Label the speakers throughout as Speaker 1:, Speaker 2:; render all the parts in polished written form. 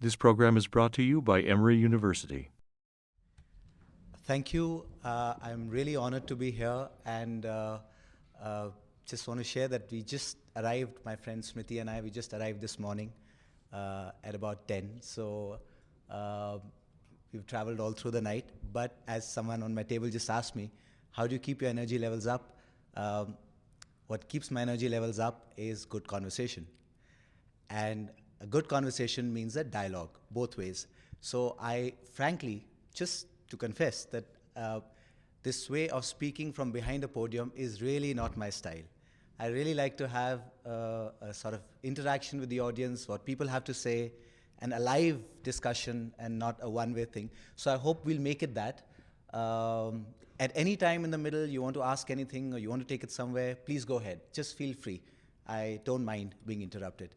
Speaker 1: This program is brought to you by Emory University.
Speaker 2: Thank you. I'm really honored to be here and just want to share that we just arrived, my friend Smriti and I, we just arrived this morning at about 10. So we've traveled all through the night. But as someone on my table just asked me, how do you keep your energy levels up? What keeps my energy levels up is good conversation. And a good conversation means a dialogue, both ways. So I, frankly, just to confess that this way of speaking from behind a podium is really not my style. I really like to have a sort of interaction with the audience, what people have to say, and a live discussion and not a one-way thing. So I hope we'll make it that. At any time in the middle, you want to ask anything or you want to take it somewhere, please go ahead. Just feel free. I don't mind being interrupted.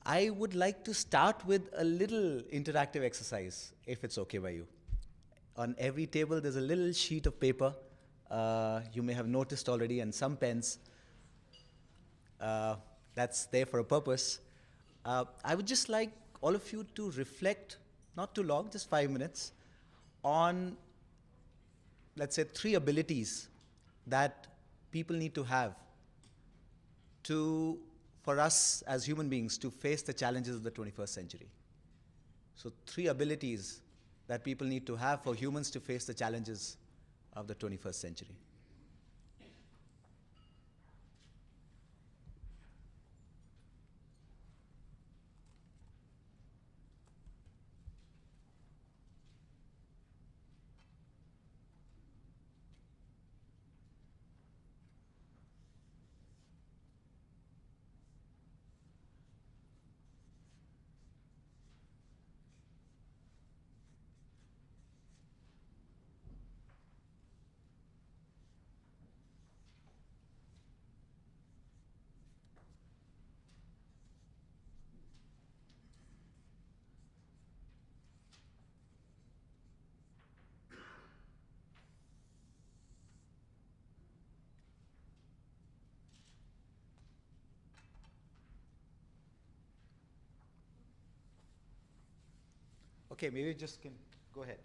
Speaker 2: I would like to start with a little interactive exercise, if it's okay by you. On every table, there's a little sheet of paper. You may have noticed already, and some pens. That's there for a purpose. I would just like all of you to reflect, not too long, just 5 minutes, on, let's say, 3 abilities that people need to have for us as human beings to face the challenges of the 21st century. So 3 abilities that people need to have for humans to face the challenges of the 21st century. Okay, maybe you just can go ahead.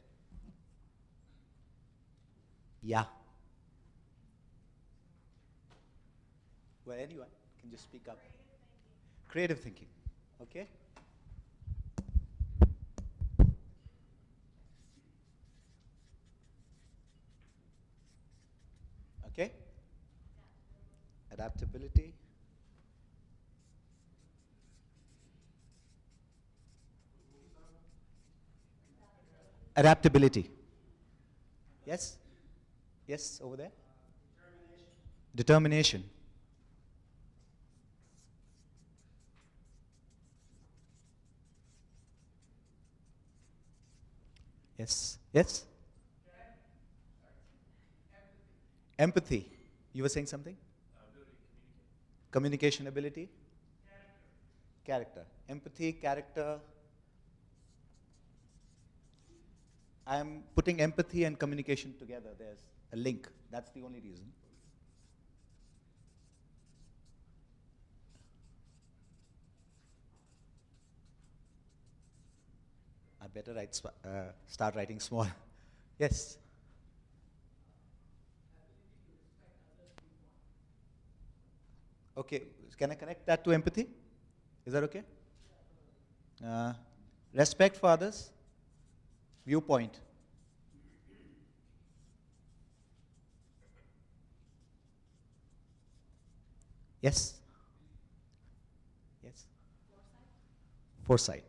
Speaker 2: Yeah. Well, anyone can just speak up. Creative thinking. Okay? Okay? Adaptability. Adaptability. Yes? Yes, over there? Determination. Yes. Yes? Empathy. You were saying something? Communication ability? Character. Empathy, character. I'm putting empathy and communication together. There's a link. That's the only reason. I better start writing small. Yes. Okay. Can I connect that to empathy? Is that okay? Uh, Respect for others. Viewpoint. Yes. Yes. Foresight.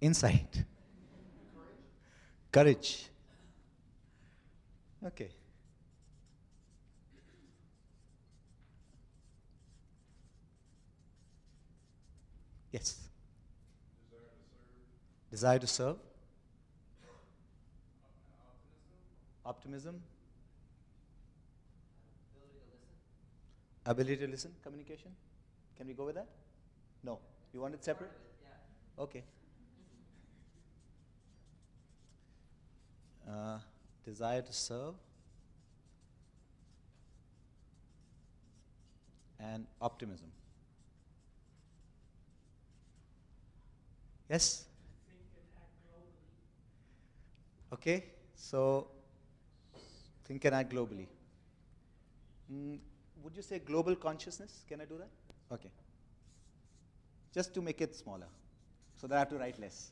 Speaker 2: Insight. Courage. Okay. Yes. Desire to serve. Optimism. Ability to listen. Communication. Can we go with that? No. You want it separate? Okay. Uh, Desire to serve. and optimism. Yes? Okay, so think and act globally. Mm, would you say global consciousness? Can I do that? Okay. Just to make it smaller, so that I have to write less.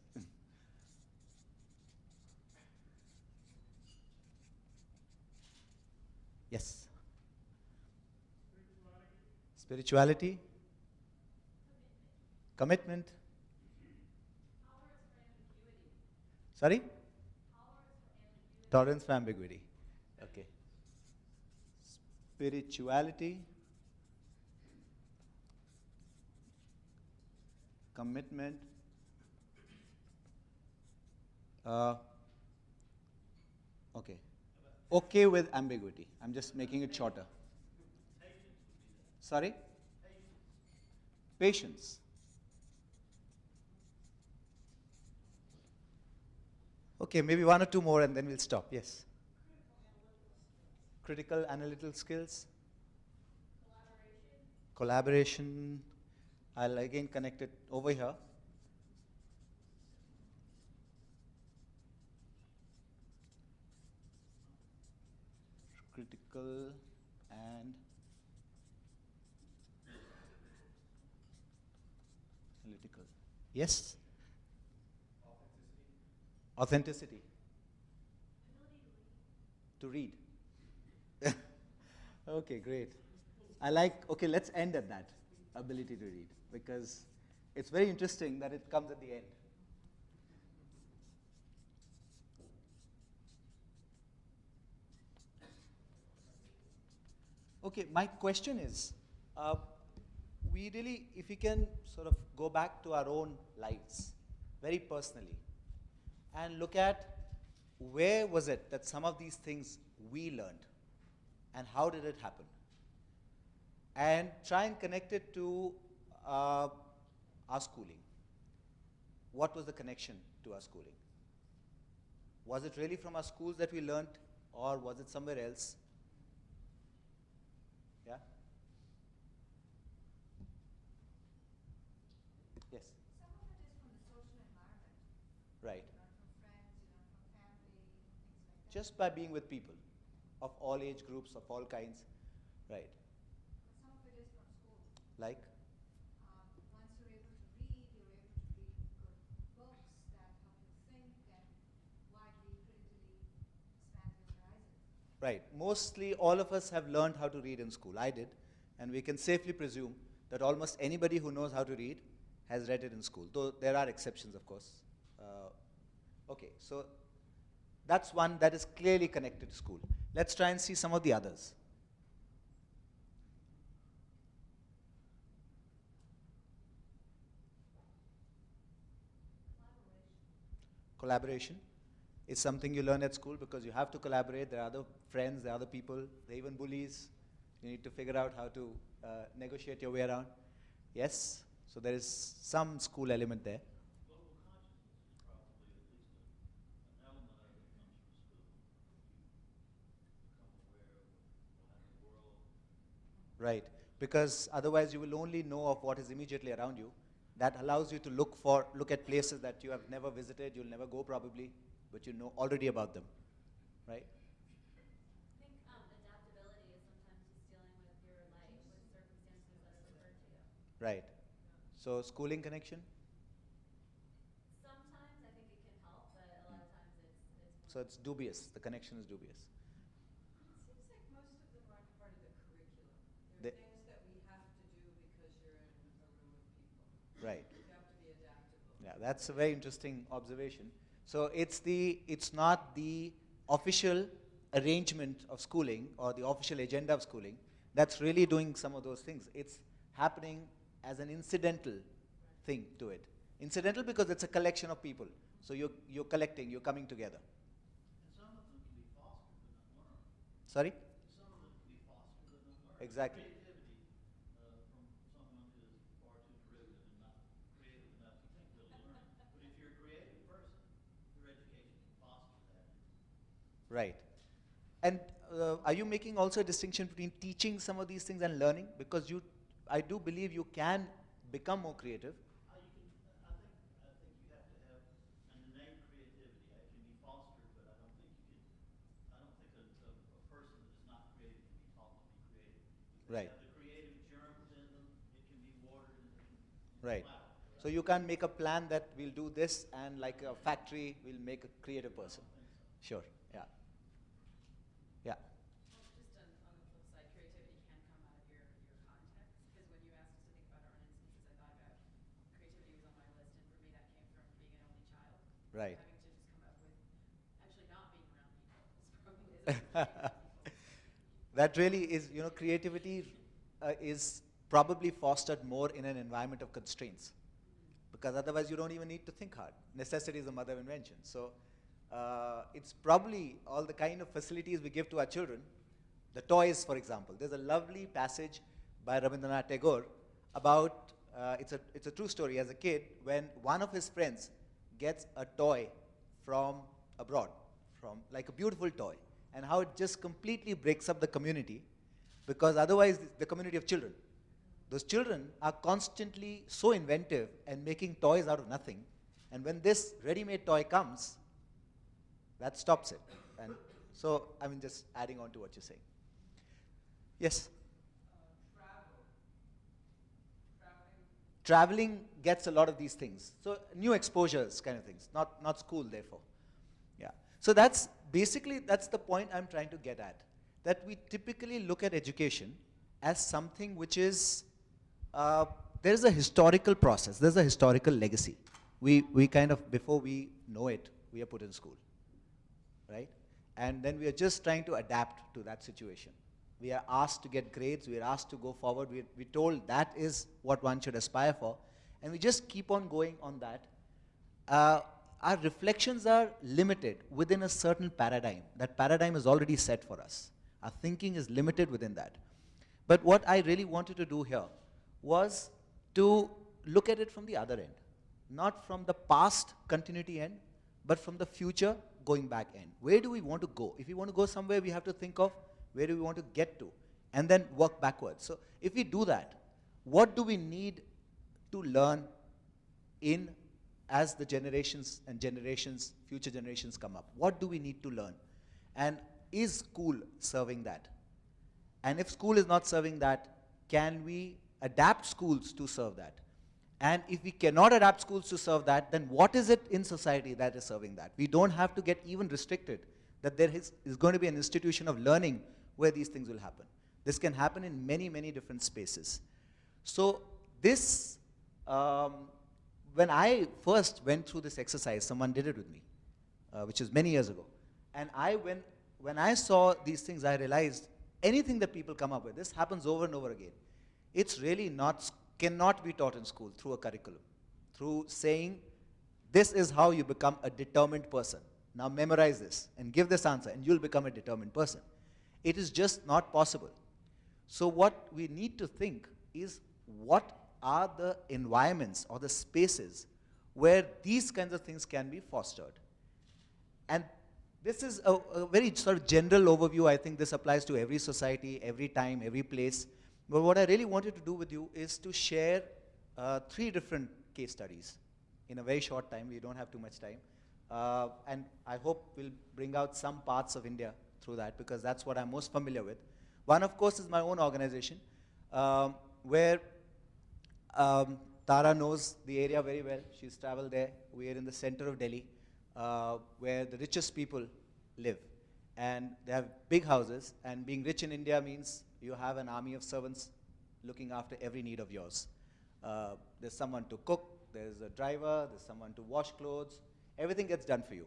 Speaker 2: Yes. Spirituality, commitment. Sorry? Tolerance for ambiguity. Okay. Spirituality, commitment, uh, okay. Okay with ambiguity. I'm just making it shorter. Sorry? Patience. Okay, maybe one or two more and then we'll stop. Yes. Critical analytical skills. Collaboration. I'll again connect it over here. Critical and analytical. Yes? Authenticity. To read. Okay, great. Okay, let's end at that ability to read because it's very interesting that it comes at the end. Okay, my question is we really, if we can sort of go back to our own lives very personally and look at where was it that some of these things we learned and how did it happen? And try and connect it to our schooling. What was the connection to our schooling? Was it really from our schools that we learned, or was it somewhere else? Yeah? Yes?
Speaker 3: Some of it is from the social environment.
Speaker 2: Right.
Speaker 3: You learn from friends, you learn from family, things like that.
Speaker 2: Just by being with people of all age groups, of all kinds. Right.
Speaker 3: But some of it is from school.
Speaker 2: Like?
Speaker 3: Once you're able to read, you're able to read good books that help you think and widely, critically expand your horizons.
Speaker 2: Right. Mostly all of us have learned how to read in school. I did. And we can safely presume that almost anybody who knows how to read has read it in school, though there are exceptions, of course. Okay, so that's one that is clearly connected to school. Let's try and see some of the others. Collaboration is something you learn at school because you have to collaborate. There are other friends, there are other people, there are even bullies. You need to figure out how to negotiate your way around. Yes, so there is some school element there.
Speaker 4: Global consciousness is probably at least an element of it comes from school. You become aware of how the world.
Speaker 2: Right, because otherwise you will only know of what is immediately around you. That allows you to look at places that you have never visited, you'll never go probably, but you know already about them, right?
Speaker 5: I think adaptability is sometimes just dealing with your life, with circumstances that have occurred to you.
Speaker 2: Right. So schooling connection?
Speaker 5: Sometimes I think it can help, but a lot of times it's
Speaker 2: So it's dubious, the connection is dubious.
Speaker 6: It seems like most of them aren't part of the curriculum.
Speaker 2: They-
Speaker 6: They're things that we have to do because you're in a room of people.
Speaker 2: Right.
Speaker 6: You have to be adaptable.
Speaker 2: Yeah, that's a very interesting observation. So it's not the official arrangement of schooling or the official agenda of schooling that's really doing some of those things. It's happening as an incidental thing to it. Incidental because it's a collection of people. So you're collecting, you're coming together.
Speaker 4: And some of them can be fostered but not learned.
Speaker 2: Sorry?
Speaker 4: Some of them can be fostered but not learned.
Speaker 2: Exactly.
Speaker 4: Creativity from someone who is far too derivative and not creative enough to think will learn. But if you're a creative person, your education can foster that.
Speaker 2: Right. And are you making also a distinction between teaching some of these things and learning? Because you I do believe you can become more creative.
Speaker 4: I think you have to have an innate creativity. It can be fostered, but I don't think a person that is not creative can be taught to be creative. If they
Speaker 2: Right.
Speaker 4: have the creative germ within them, it can be watered and it can
Speaker 2: Right.
Speaker 4: come out.
Speaker 2: So you can't make a plan that we'll do this and like a factory will make a creative person. Sure. Yeah. Yeah.
Speaker 6: Well, just on the flip side, creativity can come out of your context, because when you asked us to think about our own instances, I thought about creativity was on my list, and for me that came from being an only child.
Speaker 2: Right.
Speaker 6: Having to just come up with, actually not being around people is probably is a creative people.
Speaker 2: That really is, creativity is probably fostered more in an environment of constraints. Because otherwise you don't even need to think hard. Necessity is the mother of invention. So it's probably all the kind of facilities we give to our children. The toys, for example. There's a lovely passage by Rabindranath Tagore about, it's a true story, as a kid, when one of his friends gets a toy from abroad, from like a beautiful toy, and how it just completely breaks up the community, because otherwise the community of children. Those children are constantly so inventive and making toys out of nothing. And when this ready-made toy comes, that stops it. And so, just adding on to what you're saying. Yes? Traveling gets a lot of these things. So new exposures kind of things, not school therefore. Yeah. So that's basically, that's the point I'm trying to get at. That we typically look at education as something which is, there's a historical process, there's a historical legacy. We kind of, before we know it, we are put in school, right? And then we are just trying to adapt to that situation. We are asked to get grades, we are asked to go forward, we're told that is what one should aspire for, and we just keep on going on that. Our reflections are limited within a certain paradigm. That paradigm is already set for us. Our thinking is limited within that. But what I really wanted to do here was to look at it from the other end. Not from the past continuity end, but from the future going back end. Where do we want to go? If we want to go somewhere, we have to think of where do we want to get to, and then work backwards. So if we do that, what do we need to learn in as the generations and generations, future generations come up? What do we need to learn? And is school serving that? And if school is not serving that, can we adapt schools to serve that? And if we cannot adapt schools to serve that, then what is it in society that is serving that? We don't have to get even restricted that there is going to be an institution of learning where these things will happen. This can happen in many, many different spaces. So this, when I first went through this exercise, someone did it with me, which is many years ago. And when I saw these things, I realized anything that people come up with, this happens over and over again. It's really cannot be taught in school through a curriculum, through saying, this is how you become a determined person. Now memorize this and give this answer and you'll become a determined person. It is just not possible. So what we need to think is, what are the environments or the spaces where these kinds of things can be fostered? And this is a very sort of general overview. I think this applies to every society, every time, every place. But what I really wanted to do with you is to share 3 different case studies in a very short time. We don't have too much time. And I hope we'll bring out some parts of India through that, because that's what I'm most familiar with. One, of course, is my own organization, where Tara knows the area very well. She's traveled there. We are in the center of Delhi, where the richest people live. And they have big houses, and being rich in India means you have an army of servants looking after every need of yours. There's someone to cook, there's a driver, there's someone to wash clothes. Everything gets done for you.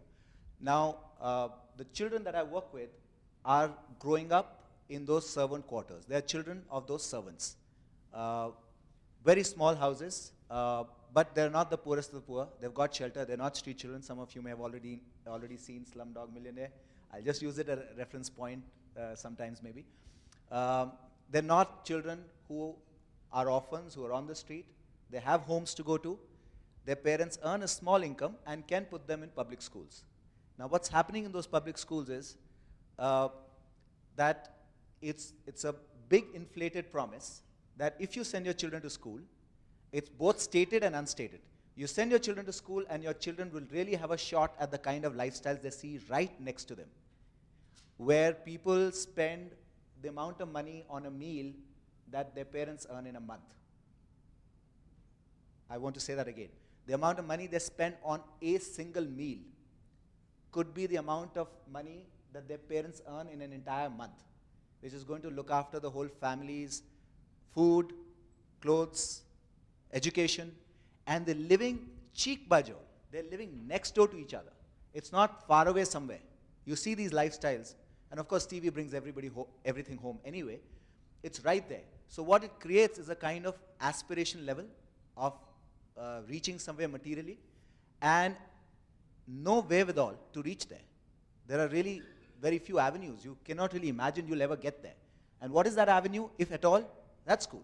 Speaker 2: Now, the children that I work with are growing up in those servant quarters. They're children of those servants. Very small houses, but they're not the poorest of the poor. They've got shelter. They're not street children. Some of you may have already seen Slumdog Millionaire. I'll just use it as a reference point sometimes maybe. They're not children who are orphans, who are on the street. They have homes to go to. Their parents earn a small income and can put them in public schools. Now what's happening in those public schools is that it's a big inflated promise that if you send your children to school, it's both stated and unstated. You send your children to school and your children will really have a shot at the kind of lifestyles they see right next to them, where people spend the amount of money on a meal that their parents earn in a month. I want to say that again. The amount of money they spend on a single meal could be the amount of money that their parents earn in an entire month, which is going to look after the whole family's food, clothes, education, and they're living cheek by jowl. They're living next door to each other. It's not far away somewhere. You see these lifestyles, and of course TV brings everything home anyway. It's right there. So what it creates is a kind of aspiration level of reaching somewhere materially, and no wherewithal to reach there. There are really very few avenues. You cannot really imagine you'll ever get there. And what is that avenue, if at all? That's school.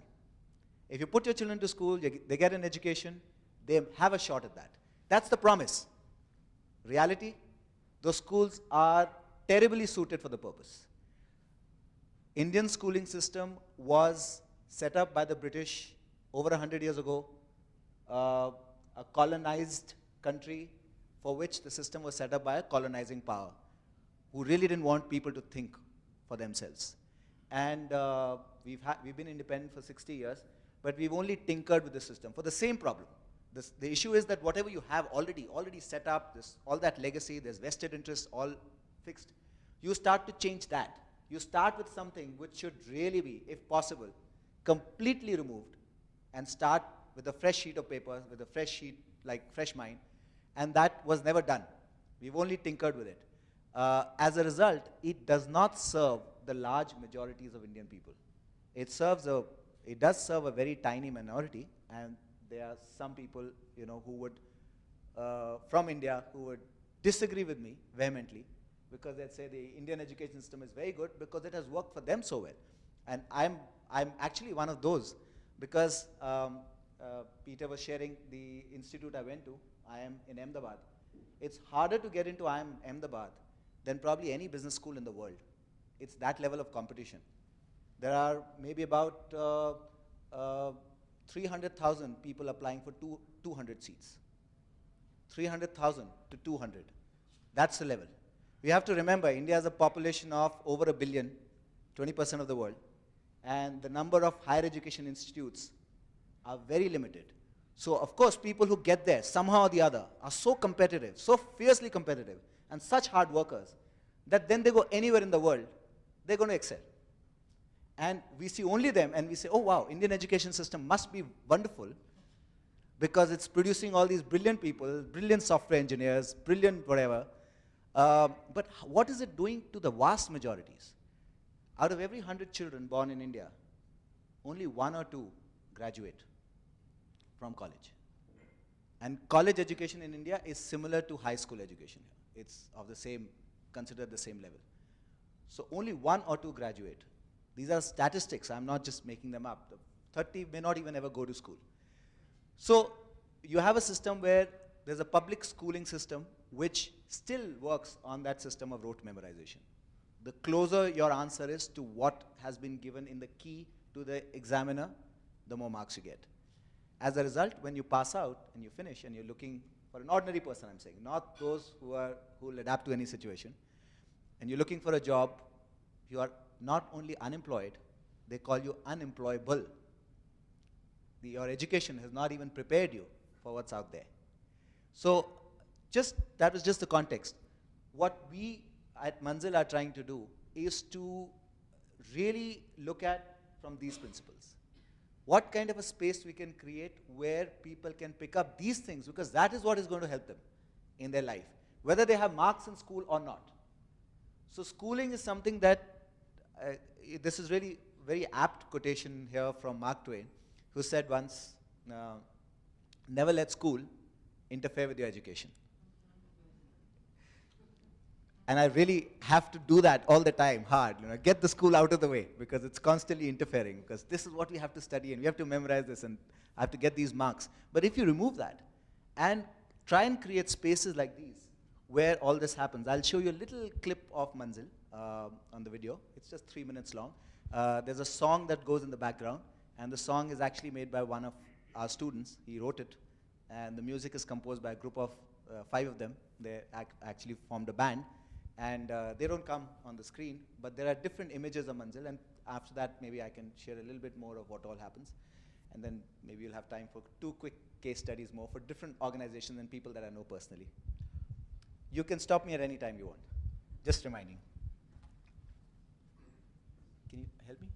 Speaker 2: If you put your children to school, they get an education, they have a shot at that. That's the promise. Reality, those schools are terribly suited for the purpose. Indian schooling system was set up by the British over 100 years ago, a colonized country for which the system was set up by a colonizing power who really didn't want people to think for themselves. And we've been independent for 60 years, but we've only tinkered with the system for the same problem. The issue is that whatever you have already set up, all that legacy, there's vested interests, all fixed, you start to change that. You start with something which should really be, if possible, completely removed, and start with a fresh sheet of paper, with a fresh mind, and that was never done. We've only tinkered with it. As a result, it does not serve the large majorities of Indian people. It does serve a very tiny minority, and there are some people, who would, from India, who would disagree with me vehemently, because they'd say the Indian education system is very good because it has worked for them so well. And I'm actually one of those, because Peter was sharing the institute I went to, I am in Ahmedabad. It's harder to get into Ahmedabad than probably any business school in the world. It's that level of competition. There are maybe about 300,000 people applying for 200 seats. 300,000 to 200. That's the level. We have to remember, India has a population of over 1 billion, 20% of the world, and the number of higher education institutes are very limited. So of course, people who get there somehow or the other are so competitive, so fiercely competitive, and such hard workers, that then they go anywhere in the world, they're going to excel. And we see only them, and we say, oh wow, Indian education system must be wonderful, because it's producing all these brilliant people, brilliant software engineers, brilliant whatever. But what is it doing to the vast majorities? Out of every 100 children born in India, only 1 or 2 graduate from college. And college education in India is similar to high school education here. It's of the same, considered the same level. So only 1 or 2 graduate. These are statistics, I'm not just making them up. 30 may not even ever go to school. So you have a system where there's a public schooling system which still works on that system of rote memorization. The closer your answer is to what has been given in the key to the examiner, the more marks you get. As a result, when you pass out and you finish and you're looking for an ordinary person, I'm saying, not those who will adapt to any situation, and you're looking for a job, you are not only unemployed, they call you unemployable. Your education has not even prepared you for what's out there. So that was just the context. What we at Manzil are trying to do is to really look at from these principles. What kind of a space we can create where people can pick up these things, because that is what is going to help them in their life, whether they have marks in school or not. So schooling is something that, this is really very apt quotation here from Mark Twain, who said once, never let school interfere with your education. And I really have to do that all the time, hard. Get the school out of the way, because it's constantly interfering, because this is what we have to study, and we have to memorize this, and I have to get these marks. But if you remove that, and try and create spaces like these, where all this happens. I'll show you a little clip of Manzil on the video. It's just 3 minutes long. There's a song that goes in the background, And the song is actually made by one of our students. He wrote it. And the music is composed by a group of 5 of them. They actually formed a band. And they don't come on the screen, but there are different images of Manzil. And after that, maybe I can share a little bit more of what all happens. And then maybe you'll have time for 2 quick case studies more for different organizations and people that I know personally. You can stop me at any time you want. Just reminding. Can you help me?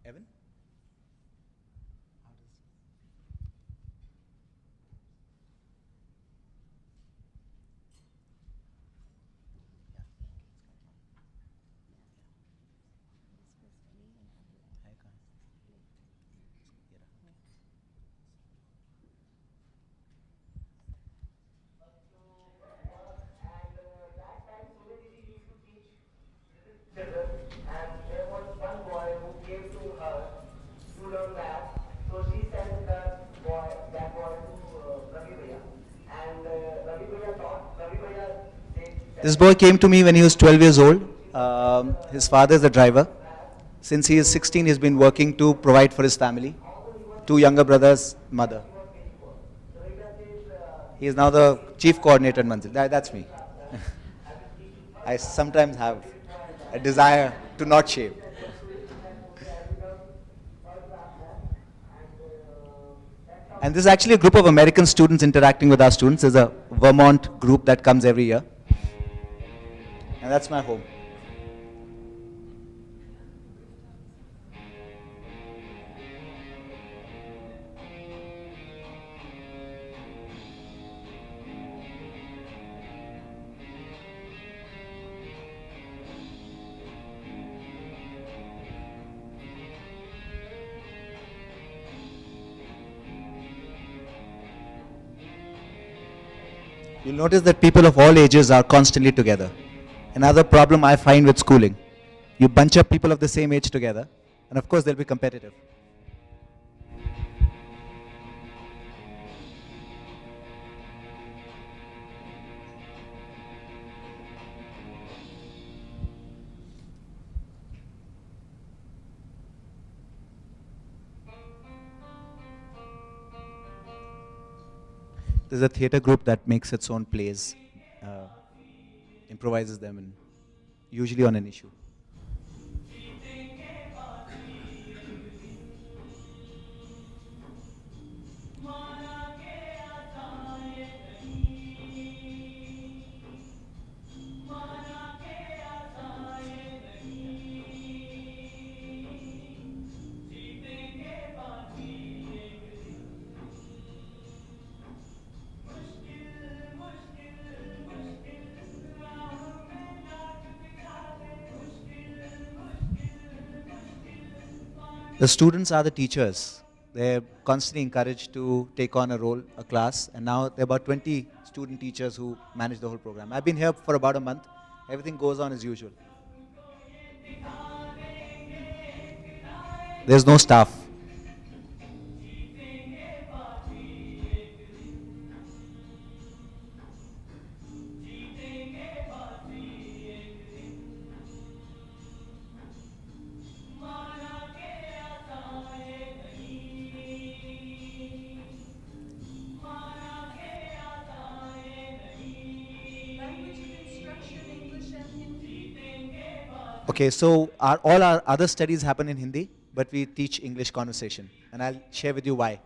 Speaker 2: Evan? How does- I can't. Yeah.
Speaker 7: children, and there was one boy who came to her to learn math. So she sent that boy to Ravi Bhaiya. And Ravi Bhaiya thought, Ravi Bhaiya said,
Speaker 2: This boy came to me when he was 12 years old. His father is a driver. Since he is 16, he's been working to provide for his family. 2 younger brothers, mother. He is now the chief coordinator in Manzil. That's me. I sometimes have a desire to not shave. And this is actually a group of American students interacting with our students. There's a Vermont group that comes every year. And that's my home. You'll notice that people of all ages are constantly together. Another problem I find with schooling, you bunch up people of the same age together, and of course they'll be competitive. There's a theater group that makes its own plays, uh, improvises them, and usually on an issue. The students are the teachers. They're constantly encouraged to take on a role, a class, and now there are about 20 student teachers who manage the whole program. I've been here for about a month. Everything goes on as usual. There's no staff.
Speaker 3: Language of instruction, English and Hindi.
Speaker 2: Okay, so all our other studies happen in Hindi, but we teach English conversation. And I'll share with you why.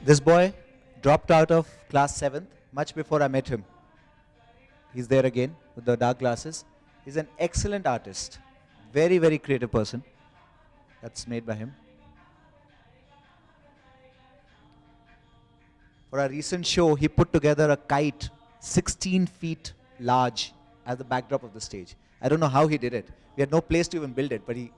Speaker 2: This boy dropped out of class 7th much before I met him. He's there again with the dark glasses. He's an excellent artist. Very, very creative person. That's made by him. For a recent show, he put together a kite 16 feet large as the backdrop of the stage. I don't know how he did it. We had no place to even build it, but he.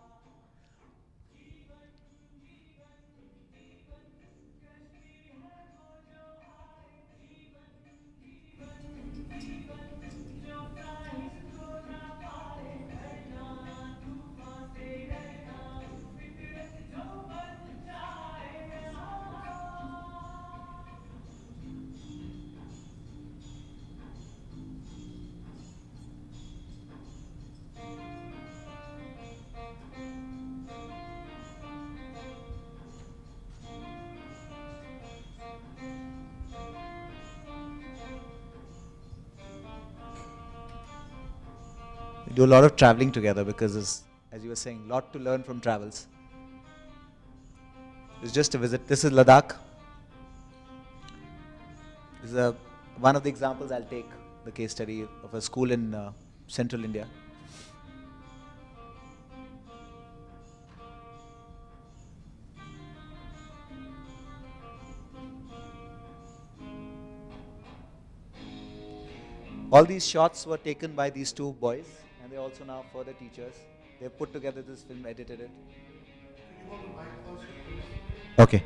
Speaker 2: We do a lot of traveling together because, as you were saying, a lot to learn from travels. It's just a visit. This is Ladakh. This is one of the examples I'll take, the case study of a school in central India. All these shots were taken by these two boys, and they're also now further teachers. They've put together this film, edited it. Okay.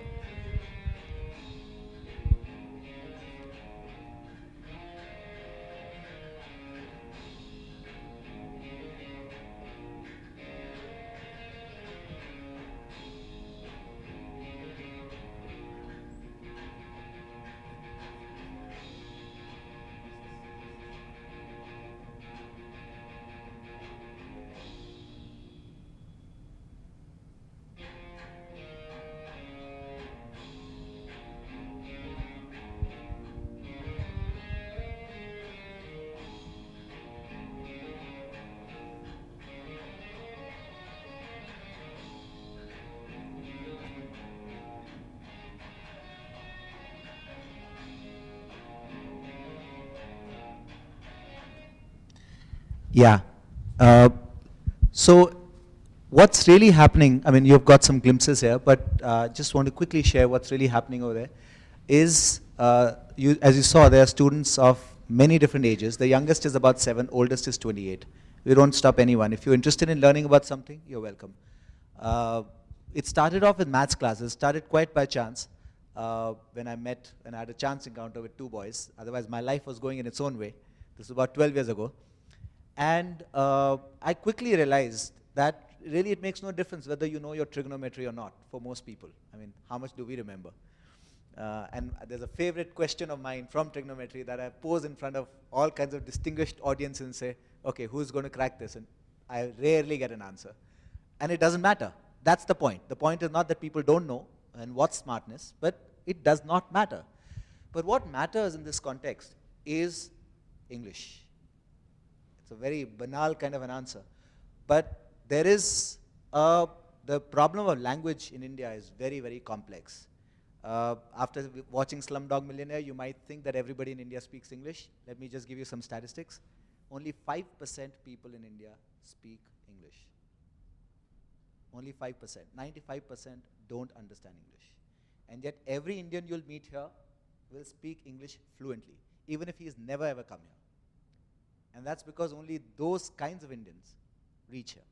Speaker 2: Yeah. So what's really happening, I mean, you've got some glimpses here, but just want to quickly share what's really happening over there, is, as you saw, there are students of many different ages. The youngest is about 7, oldest is 28. We don't stop anyone. If you're interested in learning about something, you're welcome. It started off with maths classes, started quite by chance when I had a chance encounter with two boys. Otherwise, my life was going in its own way. This was about 12 years ago. And I quickly realized that really it makes no difference whether you know your trigonometry or not for most people. I mean, how much do we remember? And there's a favorite question of mine from trigonometry that I pose in front of all kinds of distinguished audiences and say, okay, who's going to crack this? And I rarely get an answer. And it doesn't matter. That's the point. The point is not that people don't know and what's smartness, but it does not matter. But what matters in this context is English. It's a very banal kind of an answer. But there is, the problem of language in India is very, very complex. After watching Slumdog Millionaire, you might think that everybody in India speaks English. Let me just give you some statistics. Only 5% people in India speak English. Only 5%. 95% don't understand English. And yet every Indian you'll meet here will speak English fluently, even if he's never ever come here. And that's because only those kinds of Indians reach here.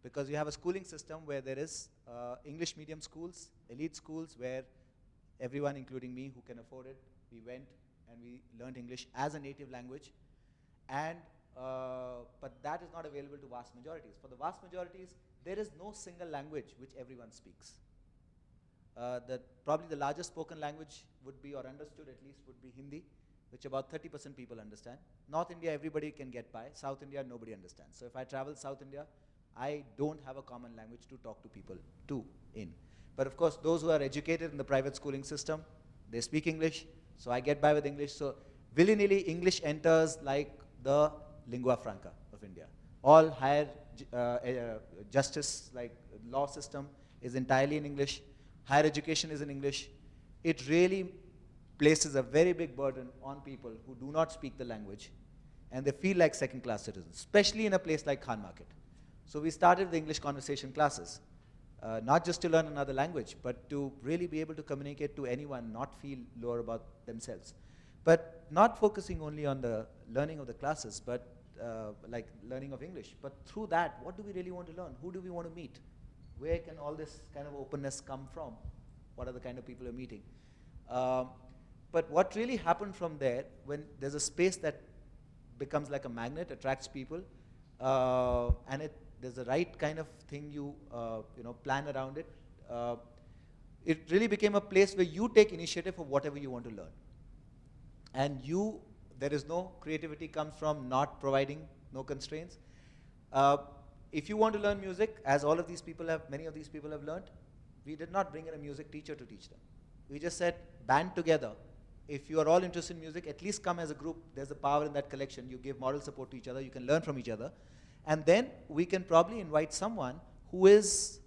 Speaker 2: Because you have a schooling system where there is English medium schools, elite schools, where everyone, including me, who can afford it, we went and we learned English as a native language. And but that is not available to vast majorities. For the vast majorities, there is no single language which everyone speaks. Probably the largest spoken language would be, or understood at least, would be Hindi, which about 30% people understand. North India, everybody can get by. South India, nobody understands. So if I travel South India, I don't have a common language to talk to people in. But of course, those who are educated in the private schooling system, they speak English, so I get by with English. So willy-nilly, English enters like the lingua franca of India. All higher justice, like law system, is entirely in English. Higher education is in English. It really places a very big burden on people who do not speak the language, and they feel like second-class citizens, especially in a place like Khan Market. So we started the English conversation classes, not just to learn another language, but to really be able to communicate to anyone, not feel lower about themselves. But not focusing only on the learning of the classes, but like learning of English. But through that, what do we really want to learn? Who do we want to meet? Where can all this kind of openness come from? What are the kind of people we're meeting? But what really happened from there, when there's a space that becomes like a magnet, attracts people, and there's a right kind of thing you plan around it, it really became a place where you take initiative of whatever you want to learn. And there is no creativity comes from not providing, no constraints. If you want to learn music, as all of these people many of these people have learned, we did not bring in a music teacher to teach them. We just said, band together. If you are all interested in music, at least come as a group. There's a power in that collection. You give moral support to each other. You can learn from each other. And then we can probably invite someone who is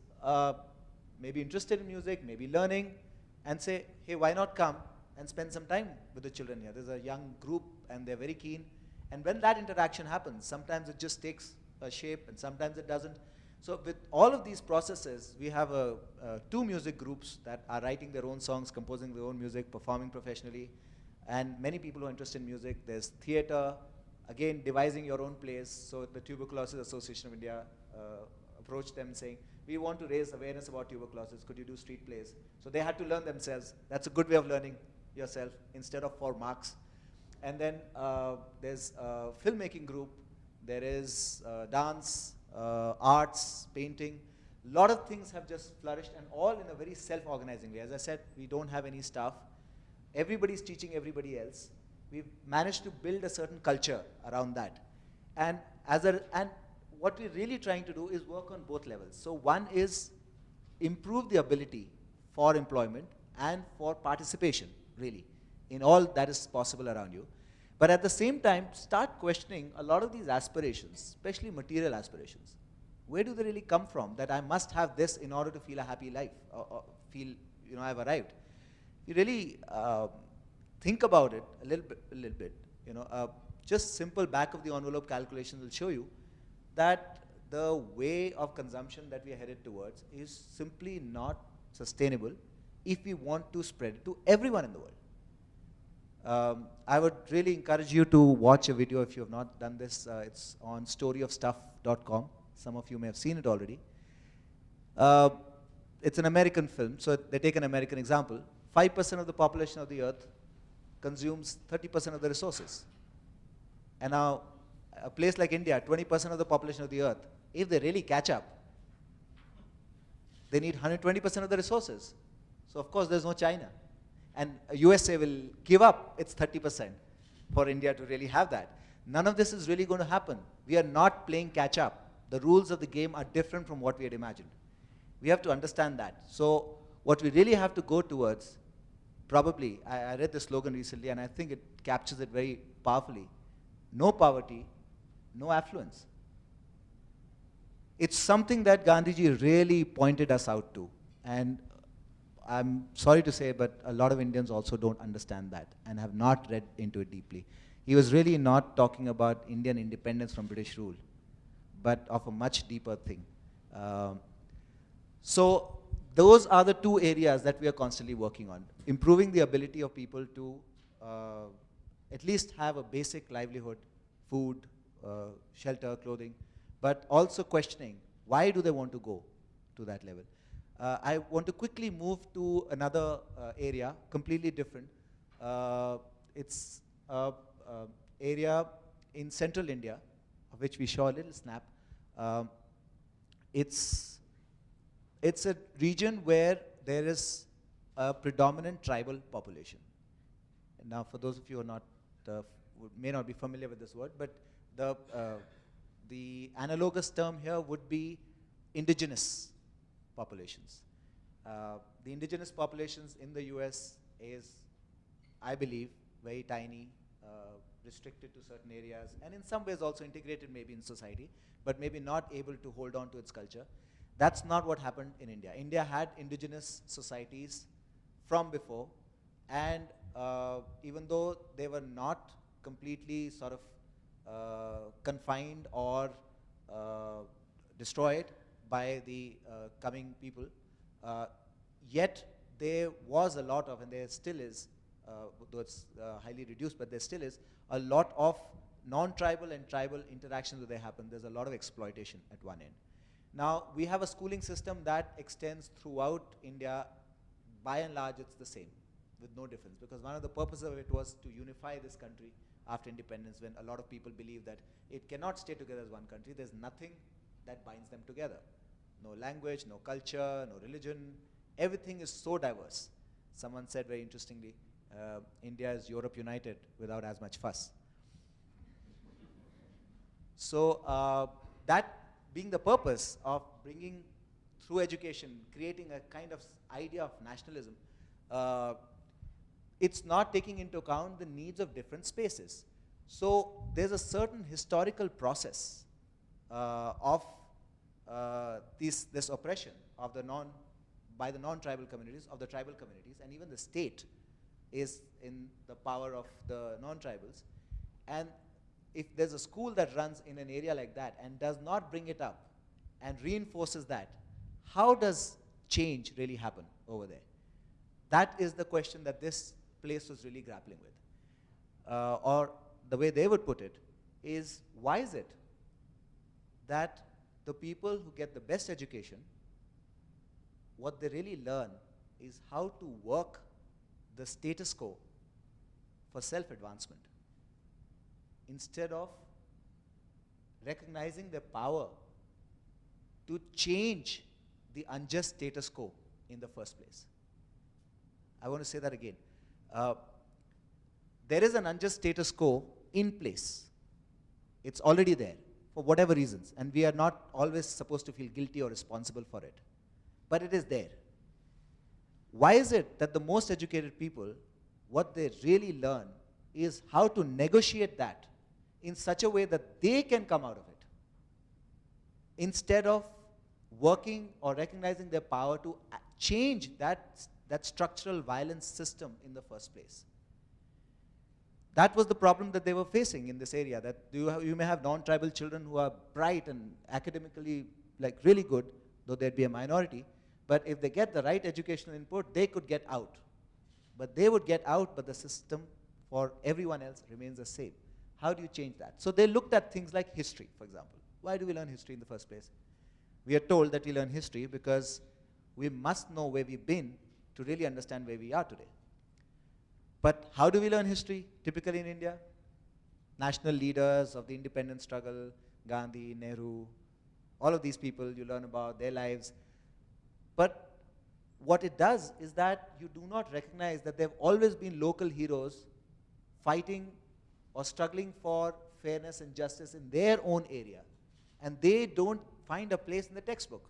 Speaker 2: maybe interested in music, maybe learning, and say, hey, why not come and spend some time with the children here? There's a young group and they're very keen. And when that interaction happens, sometimes it just takes a shape and sometimes it doesn't. So with all of these processes, we have two music groups that are writing their own songs, composing their own music, performing professionally, and many people who are interested in music. There's theater, again, devising your own plays. So the Tuberculosis Association of India approached them saying, we want to raise awareness about tuberculosis. Could you do street plays? So they had to learn themselves. That's a good way of learning yourself instead of for marks. And then there's a filmmaking group. There is dance, arts, painting. A lot of things have just flourished, and all in a very self-organizing way. As I said, we don't have any staff. Everybody's teaching everybody else. We've managed to build a certain culture around that. And what we're really trying to do is work on both levels. So one is improve the ability for employment and for participation, really, in all that is possible around you. But at the same time, start questioning a lot of these aspirations, especially material aspirations. Where do they really come from, that I must have this in order to feel a happy life, or feel, I've arrived? You really think about it a little bit. Just simple back of the envelope calculations will show you that the way of consumption that we are headed towards is simply not sustainable if we want to spread it to everyone in the world. I would really encourage you to watch a video if you have not done this. It's on storyofstuff.com. Some of you may have seen it already. It's an American film, so they take an American example. 5% of the population of the earth consumes 30% of the resources. And now, a place like India, 20% of the population of the earth, if they really catch up, they need 120% of the resources. So of course there's no China. And USA will give up its 30% for India to really have that. None of this is really going to happen. We are not playing catch up. The rules of the game are different from what we had imagined. We have to understand that. So what we really have to go towards, probably, I read the slogan recently and I think it captures it very powerfully. No poverty, no affluence. It's something that Gandhiji really pointed us out to. And I'm sorry to say, but a lot of Indians also don't understand that and have not read into it deeply. He was really not talking about Indian independence from British rule, but of a much deeper thing. So those are the two areas that we are constantly working on. Improving the ability of people to at least have a basic livelihood, food, shelter, clothing, but also questioning why do they want to go to that level. I want to quickly move to another area, completely different. It's an area in central India, of which we saw a little snap. It's a region where there is a predominant tribal population. Now, for those of you who are not, may not be familiar with this word, but the analogous term here would be indigenous populations. The indigenous populations in the US is, I believe, very tiny, restricted to certain areas, and in some ways also integrated maybe in society, but maybe not able to hold on to its culture. That's not what happened in India. India had indigenous societies from before, and even though they were not completely sort of confined or destroyed by the coming people, yet there was a lot of, and there still is, though it's highly reduced, but there still is a lot of non-tribal and tribal interactions that they happen. There's a lot of exploitation at one end. Now, we have a schooling system that extends throughout India. By and large, it's the same, with no difference, because one of the purposes of it was to unify this country after independence, when a lot of people believe that it cannot stay together as one country. There's nothing that binds them together. No language, no culture, no religion. Everything is so diverse. Someone said very interestingly, India is Europe united without as much fuss. So that being the purpose of bringing through education, creating a kind of idea of nationalism, it's not taking into account the needs of different spaces. So there's a certain historical process of this oppression of by the non-tribal communities, of the tribal communities, and even the state is in the power of the non-tribals. And if there's a school that runs in an area like that and does not bring it up and reinforces that, how does change really happen over there? That is the question that this place was really grappling with. Or the way they would put it is, why is it that the people who get the best education, what they really learn is how to work the status quo for self-advancement, instead of recognizing their power to change the unjust status quo in the first place. I want to say that again. There is an unjust status quo in place. It's already there for whatever reasons, and we are not always supposed to feel guilty or responsible for it. But it is there. Why is it that the most educated people, what they really learn is how to negotiate that in such a way that they can come out of it, instead of working or recognizing their power to change that structural violence system in the first place? That was the problem that they were facing in this area, that you may have non-tribal children who are bright and academically like really good, though there'd be a minority, but if they get the right educational input, they could get out. But they would get out, but the system for everyone else remains the same. How do you change that? So they looked at things like history, for example. Why do we learn history in the first place? We are told that we learn history because we must know where we've been to really understand where we are today. But how do we learn history typically in India? National leaders of the independence struggle, Gandhi, Nehru, all of these people, you learn about their lives. But what it does is that you do not recognize that there have always been local heroes fighting or struggling for fairness and justice in their own area. And they don't find a place in the textbook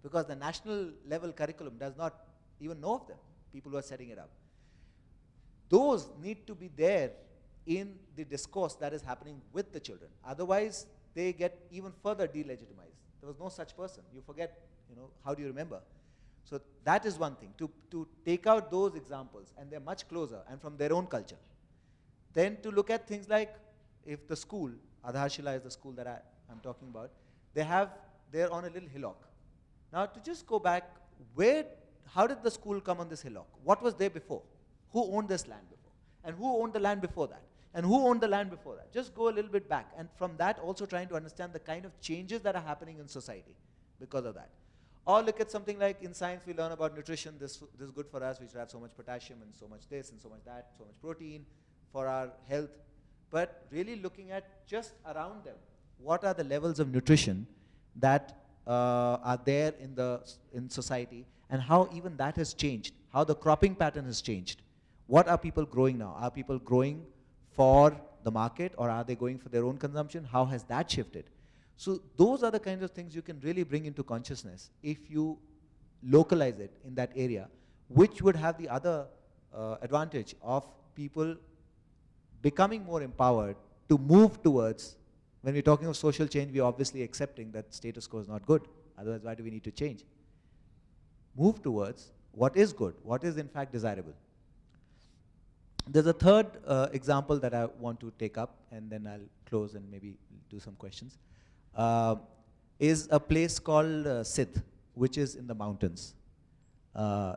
Speaker 2: because the national level curriculum does not even know of them, people who are setting it up. Those need to be there in the discourse that is happening with the children. Otherwise, they get even further delegitimized. There was no such person. You forget, how do you remember? So that is one thing, to take out those examples, and they're much closer and from their own culture. Then to look at things like, if the school, Adharshila is the school that I'm talking about, they're on a little hillock. Now to just go back, how did the school come on this hillock? What was there before? Who owned this land before? And who owned the land before that? And who owned the land before that? Just go a little bit back, and from that also trying to understand the kind of changes that are happening in society because of that. Or look at something like in science we learn about nutrition, this is good for us, we should have so much potassium and so much this and so much that, so much protein for our health. But really looking at just around them, what are the levels of nutrition that are there in society, and how even that has changed, how the cropping pattern has changed. What are people growing now? Are people growing for the market, or are they going for their own consumption? How has that shifted? So those are the kinds of things you can really bring into consciousness if you localize it in that area, which would have the other advantage of people becoming more empowered to move towards, when we're talking of social change, we're obviously accepting that status quo is not good. Otherwise, why do we need to change? Move towards what is good, what is in fact desirable. There's a third example that I want to take up, and then I'll close and maybe do some questions. Is a place called Sidh, which is in the mountains.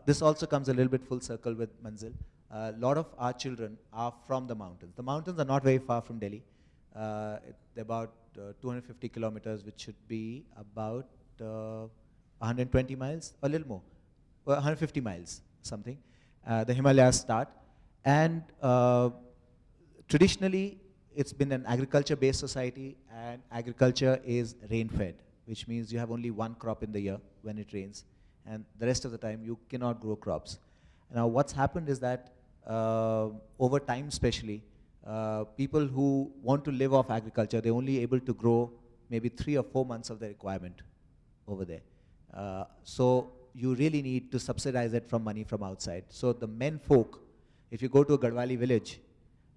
Speaker 2: This also comes a little bit full circle with Manzil. A lot of our children are from the mountains. The mountains are not very far from Delhi. They're about 250 kilometers, which should be about 120 miles, a little more, 150 miles, something. The Himalayas start. And traditionally, it's been an agriculture-based society, and agriculture is rain-fed, which means you have only one crop in the year when it rains, and the rest of the time you cannot grow crops. Now what's happened is that over time especially, people who want to live off agriculture, they're only able to grow maybe 3 or 4 months of their requirement over there. So you really need to subsidize it from money from outside. So the men folk, if you go to a Gadwali village,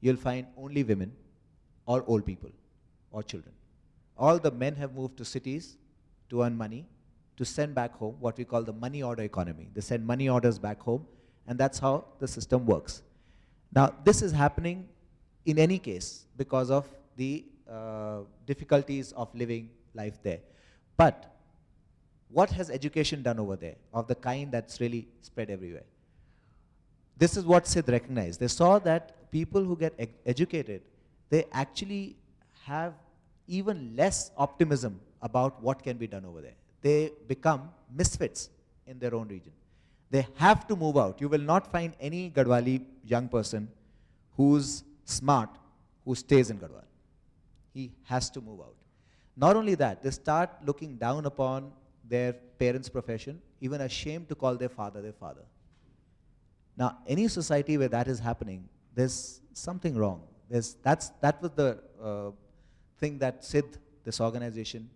Speaker 2: you'll find only women or old people or children. All the men have moved to cities to earn money, to send back home, what we call the money order economy. They send money orders back home, and that's how the system works. Now, this is happening in any case because of the difficulties of living life there. But what has education done over there of the kind that's really spread everywhere? This is what Sid recognized. They saw that people who get educated, they actually have even less optimism about what can be done over there. They become misfits in their own region. They have to move out. You will not find any Gadwali young person who's smart who stays in Gadwal. He has to move out. Not only that, they start looking down upon their parents' profession, even ashamed to call their father their father. Now, any society where that is happening, there's something wrong. That was the thing that Sid, this organization,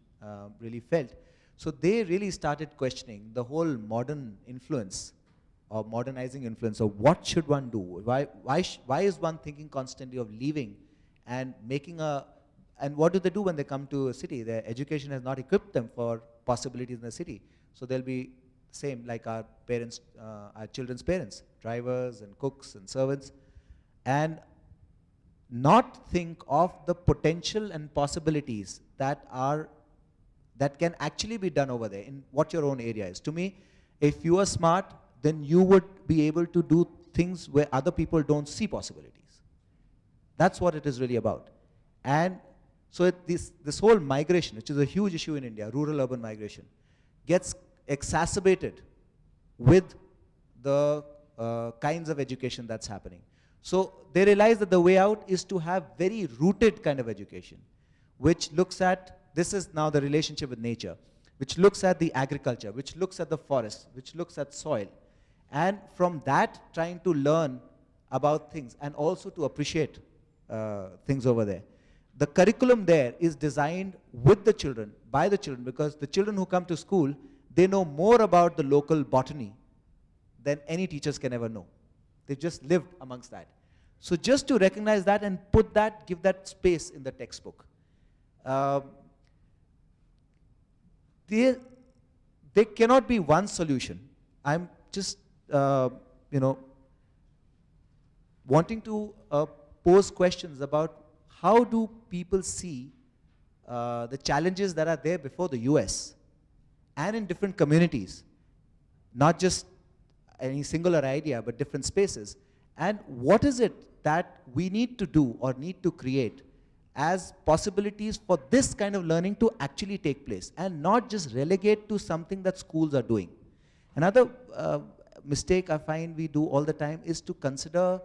Speaker 2: really felt. So they really started questioning the whole modern influence or modernizing influence of what should one do? Why is one thinking constantly of leaving and making and what do they do when they come to a city? Their education has not equipped them for possibilities in the city. So they'll be same like our parents, our children's parents, drivers and cooks and servants, and not think of the potential and possibilities that can actually be done over there in what your own area is. To me, if you are smart, then you would be able to do things where other people don't see possibilities. That's what it is really about. And so this whole migration, which is a huge issue in India, rural-urban migration, gets exacerbated with the kinds of education that's happening. So they realize that the way out is to have very rooted kind of education, which looks at, this is now the relationship with nature, which looks at the agriculture, which looks at the forest, which looks at soil. And from that, trying to learn about things and also to appreciate things over there. The curriculum there is designed with the children, by the children, because the children who come to school, they know more about the local botany than any teachers can ever know. They've just lived amongst that. So just to recognize that and put that, give that space in the textbook. There cannot be one solution. I'm just, wanting to pose questions about how do people see the challenges that are there before the US and in different communities, not just any singular idea, but different spaces. And what is it that we need to do or need to create as possibilities for this kind of learning to actually take place and not just relegate to something that schools are doing. Another mistake I find we do all the time is to consider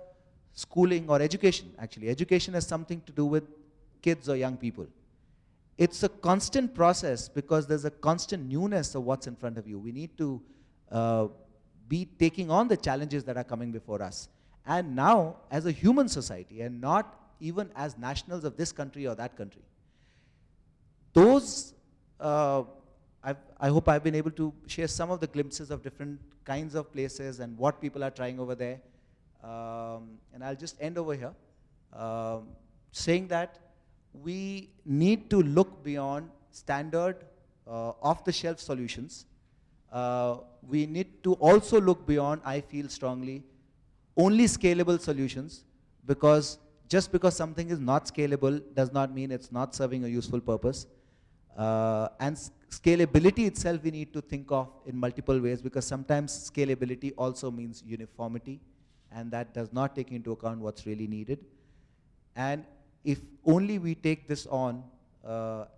Speaker 2: schooling or education, actually. Education has something to do with kids or young people. It's a constant process because there's a constant newness of what's in front of you. We need to be taking on the challenges that are coming before us. And now, as a human society, and not even as nationals of this country or that country, those, I hope I've been able to share some of the glimpses of different kinds of places and what people are trying over there. And I'll just end over here, saying that we need to look beyond standard off-the-shelf solutions. We need to also look beyond, I feel strongly, only scalable solutions, because just because something is not scalable does not mean it's not serving a useful purpose. And scalability itself we need to think of in multiple ways, because sometimes scalability also means uniformity, and that does not take into account what's really needed. And if only we take this on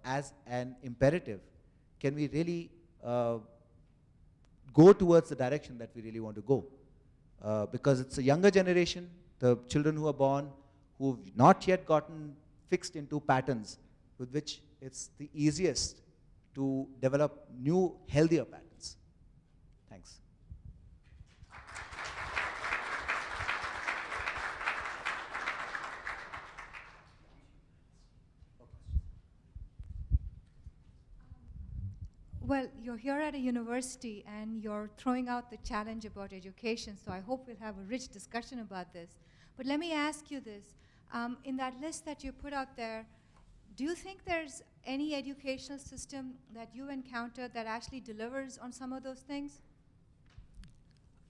Speaker 2: as an imperative, can we really go towards the direction that we really want to go? Because it's a younger generation, the children who are born, who've not yet gotten fixed into patterns with which it's the easiest to develop new, healthier patterns. Thanks.
Speaker 3: Well, you're here at a university and you're throwing out the challenge about education, so I hope we'll have a rich discussion about this. But let me ask you this. In that list that you put out there, Do you think there's any educational system that you encountered that actually delivers on some of those things?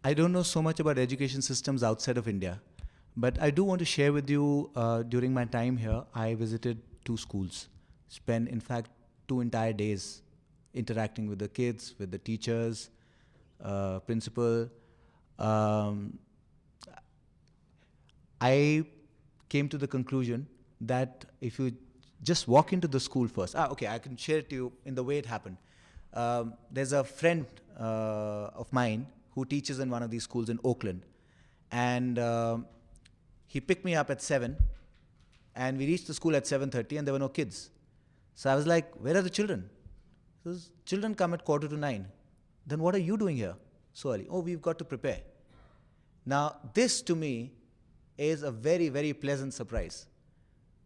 Speaker 2: I don't know so much about education systems outside of India, but I do want to share with you, during my time here, I visited 2 schools, spent, in fact, 2 entire days interacting with the kids, with the teachers, principal. Um, I came to the conclusion that if you just walk into the school first, okay, I can share it to you in the way it happened. There's a friend of mine who teaches in one of these schools in Oakland, and he picked me up at 7, and we reached the school at 7:30, and there were no kids. So I was like, "Where are the children?" He says, "Children come at 8:45. Then what are you doing here so early?" "Oh, we've got to prepare." Now, this to me is a very, very pleasant surprise.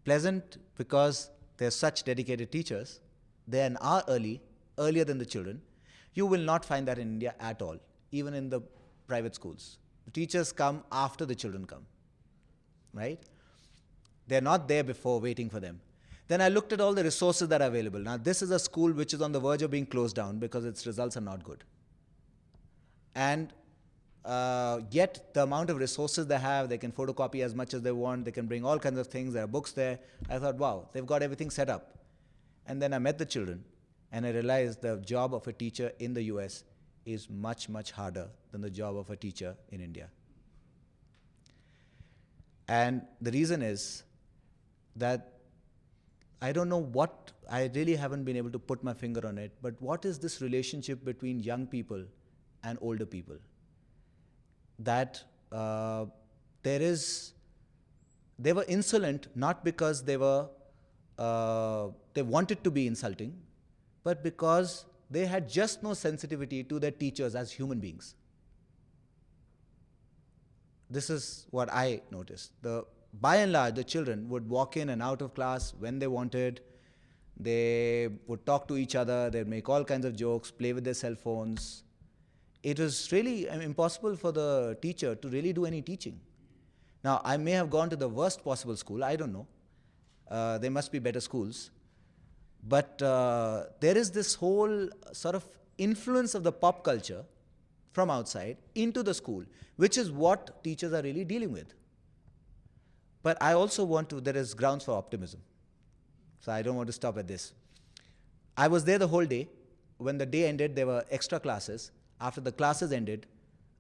Speaker 2: Pleasant because they're such dedicated teachers. They're an hour early, earlier than the children. You will not find that in India at all, even in the private schools. The teachers come after the children come, right? They're not there before waiting for them. Then I looked at all the resources that are available. Now, this is a school which is on the verge of being closed down because its results are not good. And yet the amount of resources they have, they can photocopy as much as they want, they can bring all kinds of things, there are books there. I thought, wow, they've got everything set up. And then I met the children, and I realized the job of a teacher in the US is much, much harder than the job of a teacher in India. And the reason is that I don't know what, I really haven't been able to put my finger on it, but what is this relationship between young people and older people? That they were insolent not because they wanted to be insulting, but because they had just no sensitivity to their teachers as human beings. This is what I noticed. By and large, the children would walk in and out of class when they wanted. They would talk to each other, they'd make all kinds of jokes, play with their cell phones. It was really impossible for the teacher to really do any teaching. Now, I may have gone to the worst possible school, I don't know. There must be better schools. But there is this whole sort of influence of the pop culture from outside into the school, which is what teachers are really dealing with. But I also there is grounds for optimism. So I don't want to stop at this. I was there the whole day. When the day ended, there were extra classes. After the classes ended,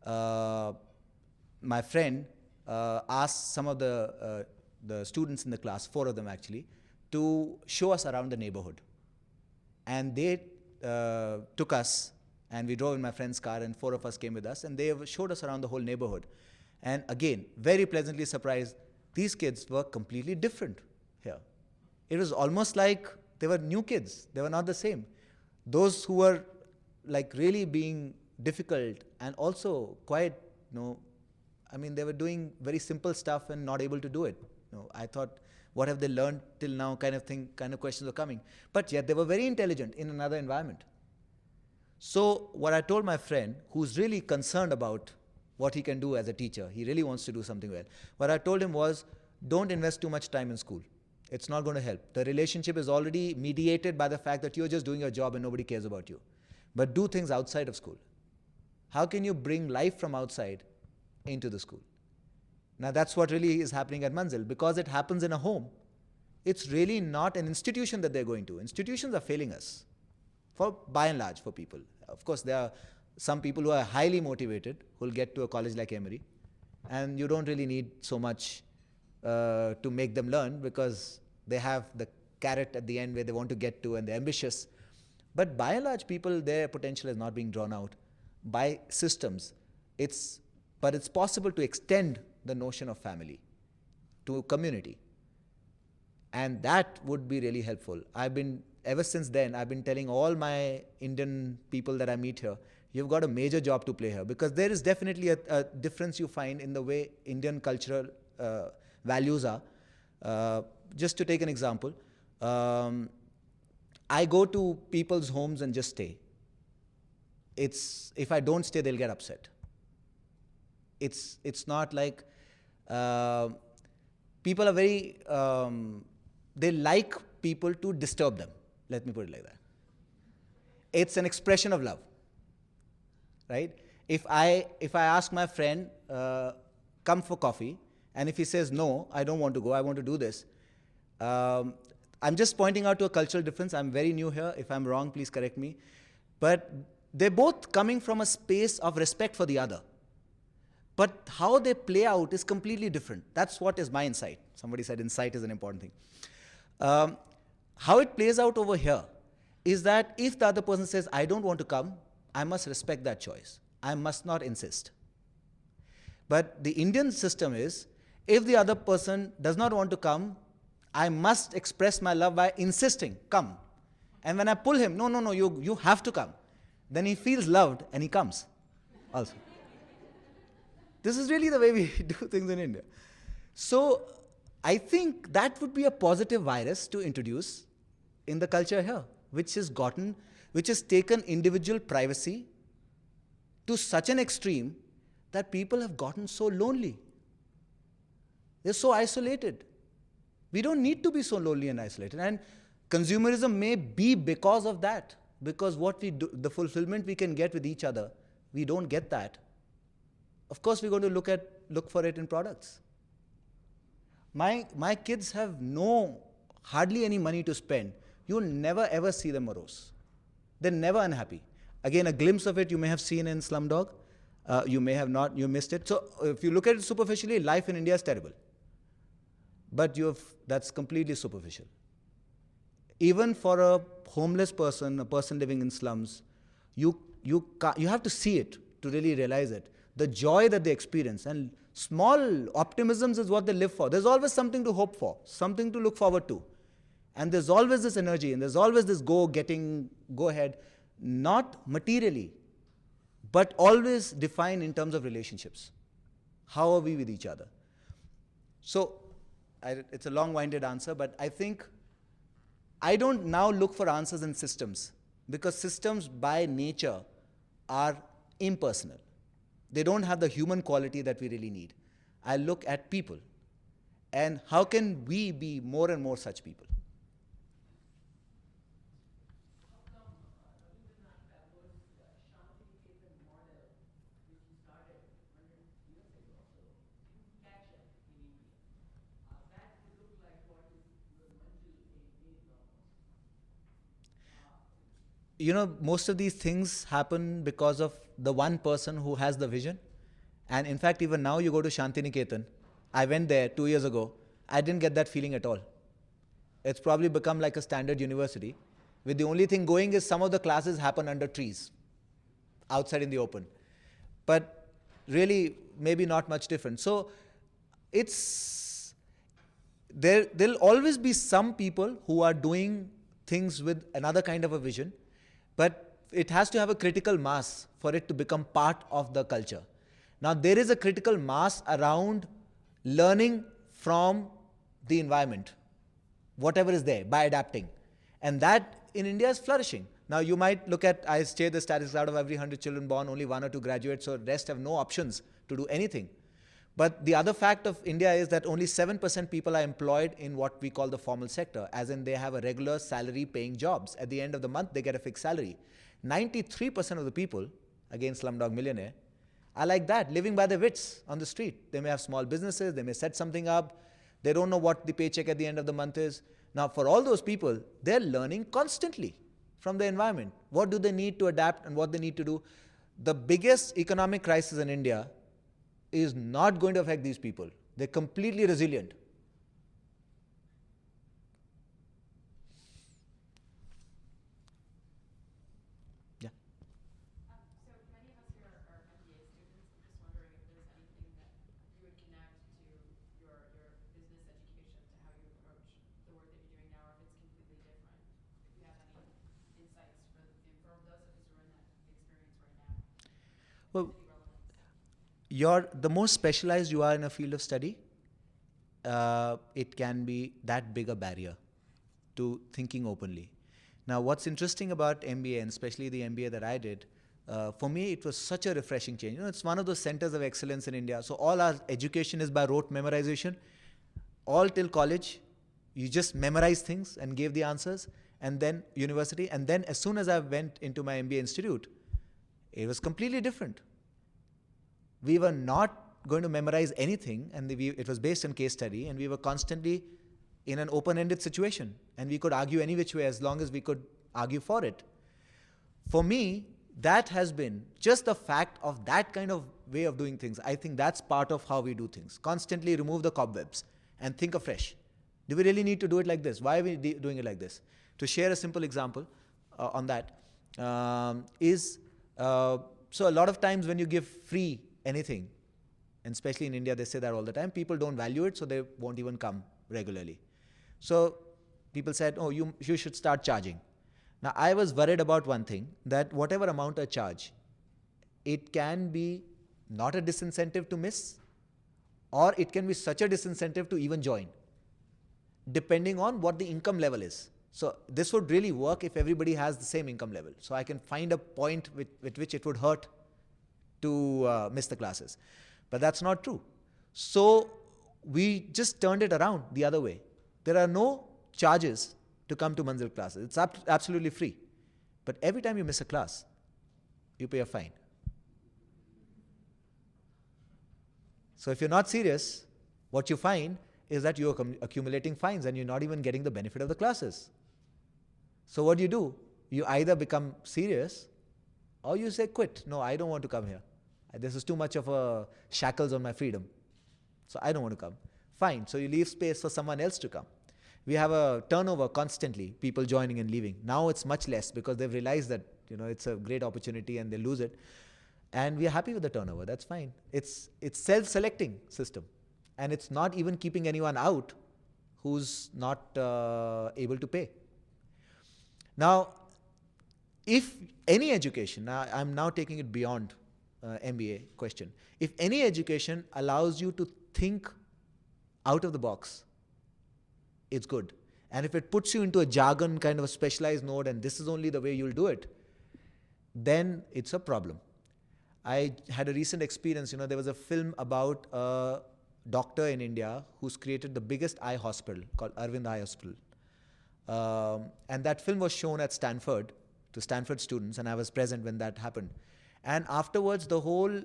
Speaker 2: my friend asked some of the students in the class, 4 of them actually, to show us around the neighborhood. And they took us, and we drove in my friend's car, and 4 of us came with us, and they showed us around the whole neighborhood. And again, very pleasantly surprised, these kids were completely different here. It was almost like they were new kids. They were not the same. Those who were like really being difficult and also quite, they were doing very simple stuff and not able to do it. I thought, what have they learned till now kind of questions were coming. But yet they were very intelligent in another environment. So what I told my friend, who's really concerned about what he can do as a teacher, he really wants to do something well. What I told him was, don't invest too much time in school. It's not going to help. The relationship is already mediated by the fact that you're just doing your job and nobody cares about you. But do things outside of school. How can you bring life from outside into the school? Now that's what really is happening at Manzil. Because it happens in a home, it's really not an institution that they're going to. Institutions are failing us, by and large, for people. Of course, there are some people who are highly motivated who will get to a college like Emory, and you don't really need so much to make them learn because they have the carrot at the end where they want to get to and they're ambitious. But by and large, people, their potential is not being drawn out by systems. But it's possible to extend the notion of family to community. And that would be really helpful. Ever since then, I've been telling all my Indian people that I meet here, you've got a major job to play here, because there is definitely a difference you find in the way Indian cultural values are. Just to take an example, I go to people's homes and just stay. If I don't stay, they'll get upset. It's not like people are very, they like people to disturb them. Let me put it like that. It's an expression of love, right? If I ask my friend, come for coffee, and if he says, no, I don't want to go, I want to do this, I'm just pointing out to a cultural difference. I'm very new here. If I'm wrong, please correct me. But they're both coming from a space of respect for the other. But how they play out is completely different. That's what is my insight. Somebody said insight is an important thing. How it plays out over here is that if the other person says, I don't want to come, I must respect that choice. I must not insist. But the Indian system is, if the other person does not want to come, I must express my love by insisting, come. And when I pull him, no, you have to come. Then he feels loved and he comes also. This is really the way we do things in India. So I think that would be a positive virus to introduce in the culture here, which has taken individual privacy to such an extreme that people have gotten so lonely. They're so isolated. We don't need to be so lonely and isolated. And consumerism may be because of that. Because what we do, the fulfillment we can get with each other, we don't get that. Of course, we're going to look for it in products. My kids have hardly any money to spend. You'll never ever see them morose. They're never unhappy. Again, a glimpse of it you may have seen in Slumdog. You may have not, you missed it. So if you look at it superficially, life in India is terrible. But that's completely superficial. Even for a homeless person, a person living in slums, you have to see it to really realize it. The joy that they experience, and small optimisms is what they live for. There's always something to hope for, something to look forward to. And there's always this energy, and there's always this go ahead, not materially, but always defined in terms of relationships. How are we with each other? So, it's a long-winded answer, but I think I don't now look for answers in systems, because systems by nature are impersonal. They don't have the human quality that we really need. I look at people. And how can we be more and more such people? You know, most of these things happen because of the one person who has the vision. And in fact, even now you go to Shantiniketan. I went there 2 years ago. I didn't get that feeling at all. It's probably become like a standard university, with the only thing going is some of the classes happen under trees, outside in the open. But really, maybe not much different. So there'll always be some people who are doing things with another kind of a vision, but it has to have a critical mass for it to become part of the culture. Now, there is a critical mass around learning from the environment, whatever is there, by adapting. And that in India is flourishing. Now, you might look at, I say the statistics, out of every 100 children born, only 1 or 2 graduate, so the rest have no options to do anything. But the other fact of India is that only 7% people are employed in what we call the formal sector, as in they have a regular salary paying jobs. At the end of the month, they get a fixed salary. 93% of the people, again Slumdog Millionaire, are like that, living by their wits on the street. They may have small businesses, they may set something up, they don't know what the paycheck at the end of the month is. Now, for all those people, they're learning constantly from the environment. What do they need to adapt and what they need to do? The biggest economic crisis in India is not going to affect these people. They're completely resilient. Yeah.
Speaker 6: So many of us here are MBA students. I'm just wondering if there's anything that you would connect to your business education to how you approach the work that you're doing now, or if it's completely different. If you have any insights for those of us who are in that experience right now.
Speaker 2: Well, the more specialized you are in a field of study, it can be that big a barrier to thinking openly. Now, what's interesting about MBA, and especially the MBA that I did, for me, it was such a refreshing change. You know, it's one of those centers of excellence in India. So all our education is by rote memorization. All till college, You just memorize things and gave the answers, and then university. And then as soon as I went into my MBA institute, it was completely different. We were not going to memorize anything, and it was based on case study, and we were constantly in an open-ended situation, and we could argue any which way as long as we could argue for it. For me, that has been just the fact of that kind of way of doing things. I think that's part of how we do things. Constantly remove the cobwebs and think afresh. Do we really need to do it like this? Why are we doing it like this? To share a simple example on that so a lot of times when you give free anything, and especially in India, they say that all the time, people don't value it, so they won't even come regularly. So people said, oh, you should start charging. Now, I was worried about one thing, that whatever amount I charge, it can be not a disincentive to miss, or it can be such a disincentive to even join, depending on what the income level is. So this would really work if everybody has the same income level. So I can find a point with which it would hurt to miss the classes. But that's not true. So we just turned it around the other way. There are no charges to come to Manzil classes. It's absolutely free. But every time you miss a class, you pay a fine. So if you're not serious, what you find is that you're accumulating fines and you're not even getting the benefit of the classes. So what do? You either become serious or you say quit. No, I don't want to come here. This is too much of a shackles on my freedom. So I don't want to come. Fine. So you leave space for someone else to come. We have a turnover constantly, people joining and leaving. Now it's much less because they've realized that it's a great opportunity and they lose it. And we are happy with the turnover. That's fine. It's self-selecting system. And it's not even keeping anyone out who's not able to pay. Now, if any education, now I'm now taking it beyond MBA question. If any education allows you to think out of the box, it's good. And if it puts you into a jargon kind of a specialized node and this is only the way you'll do it, then it's a problem. I had a recent experience, there was a film about a doctor in India who's created the biggest eye hospital called Arvind Eye Hospital. And that film was shown at Stanford to Stanford students, and I was present when that happened. And afterwards, the whole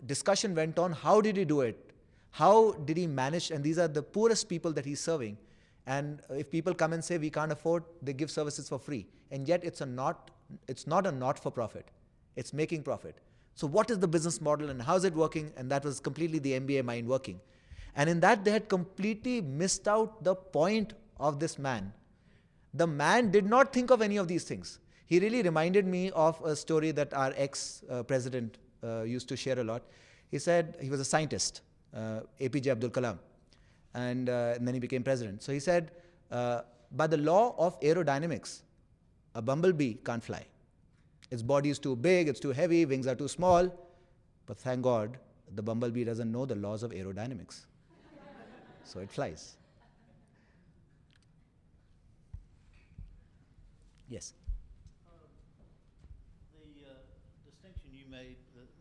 Speaker 2: discussion went on, how did he do it? How did he manage? And these are the poorest people that he's serving. And if people come and say, we can't afford, they give services for free. And yet it's not a not-for-profit. It's making profit. So what is the business model and how is it working? And that was completely the MBA mind working. And in that, they had completely missed out the point of this man. The man did not think of any of these things. He really reminded me of a story that our ex-president used to share a lot. He said he was a scientist, APJ Abdul Kalam, and then he became president. So he said, by the law of aerodynamics, a bumblebee can't fly. Its body is too big, it's too heavy, wings are too small. But thank God, the bumblebee doesn't know the laws of aerodynamics. So it flies. Yes.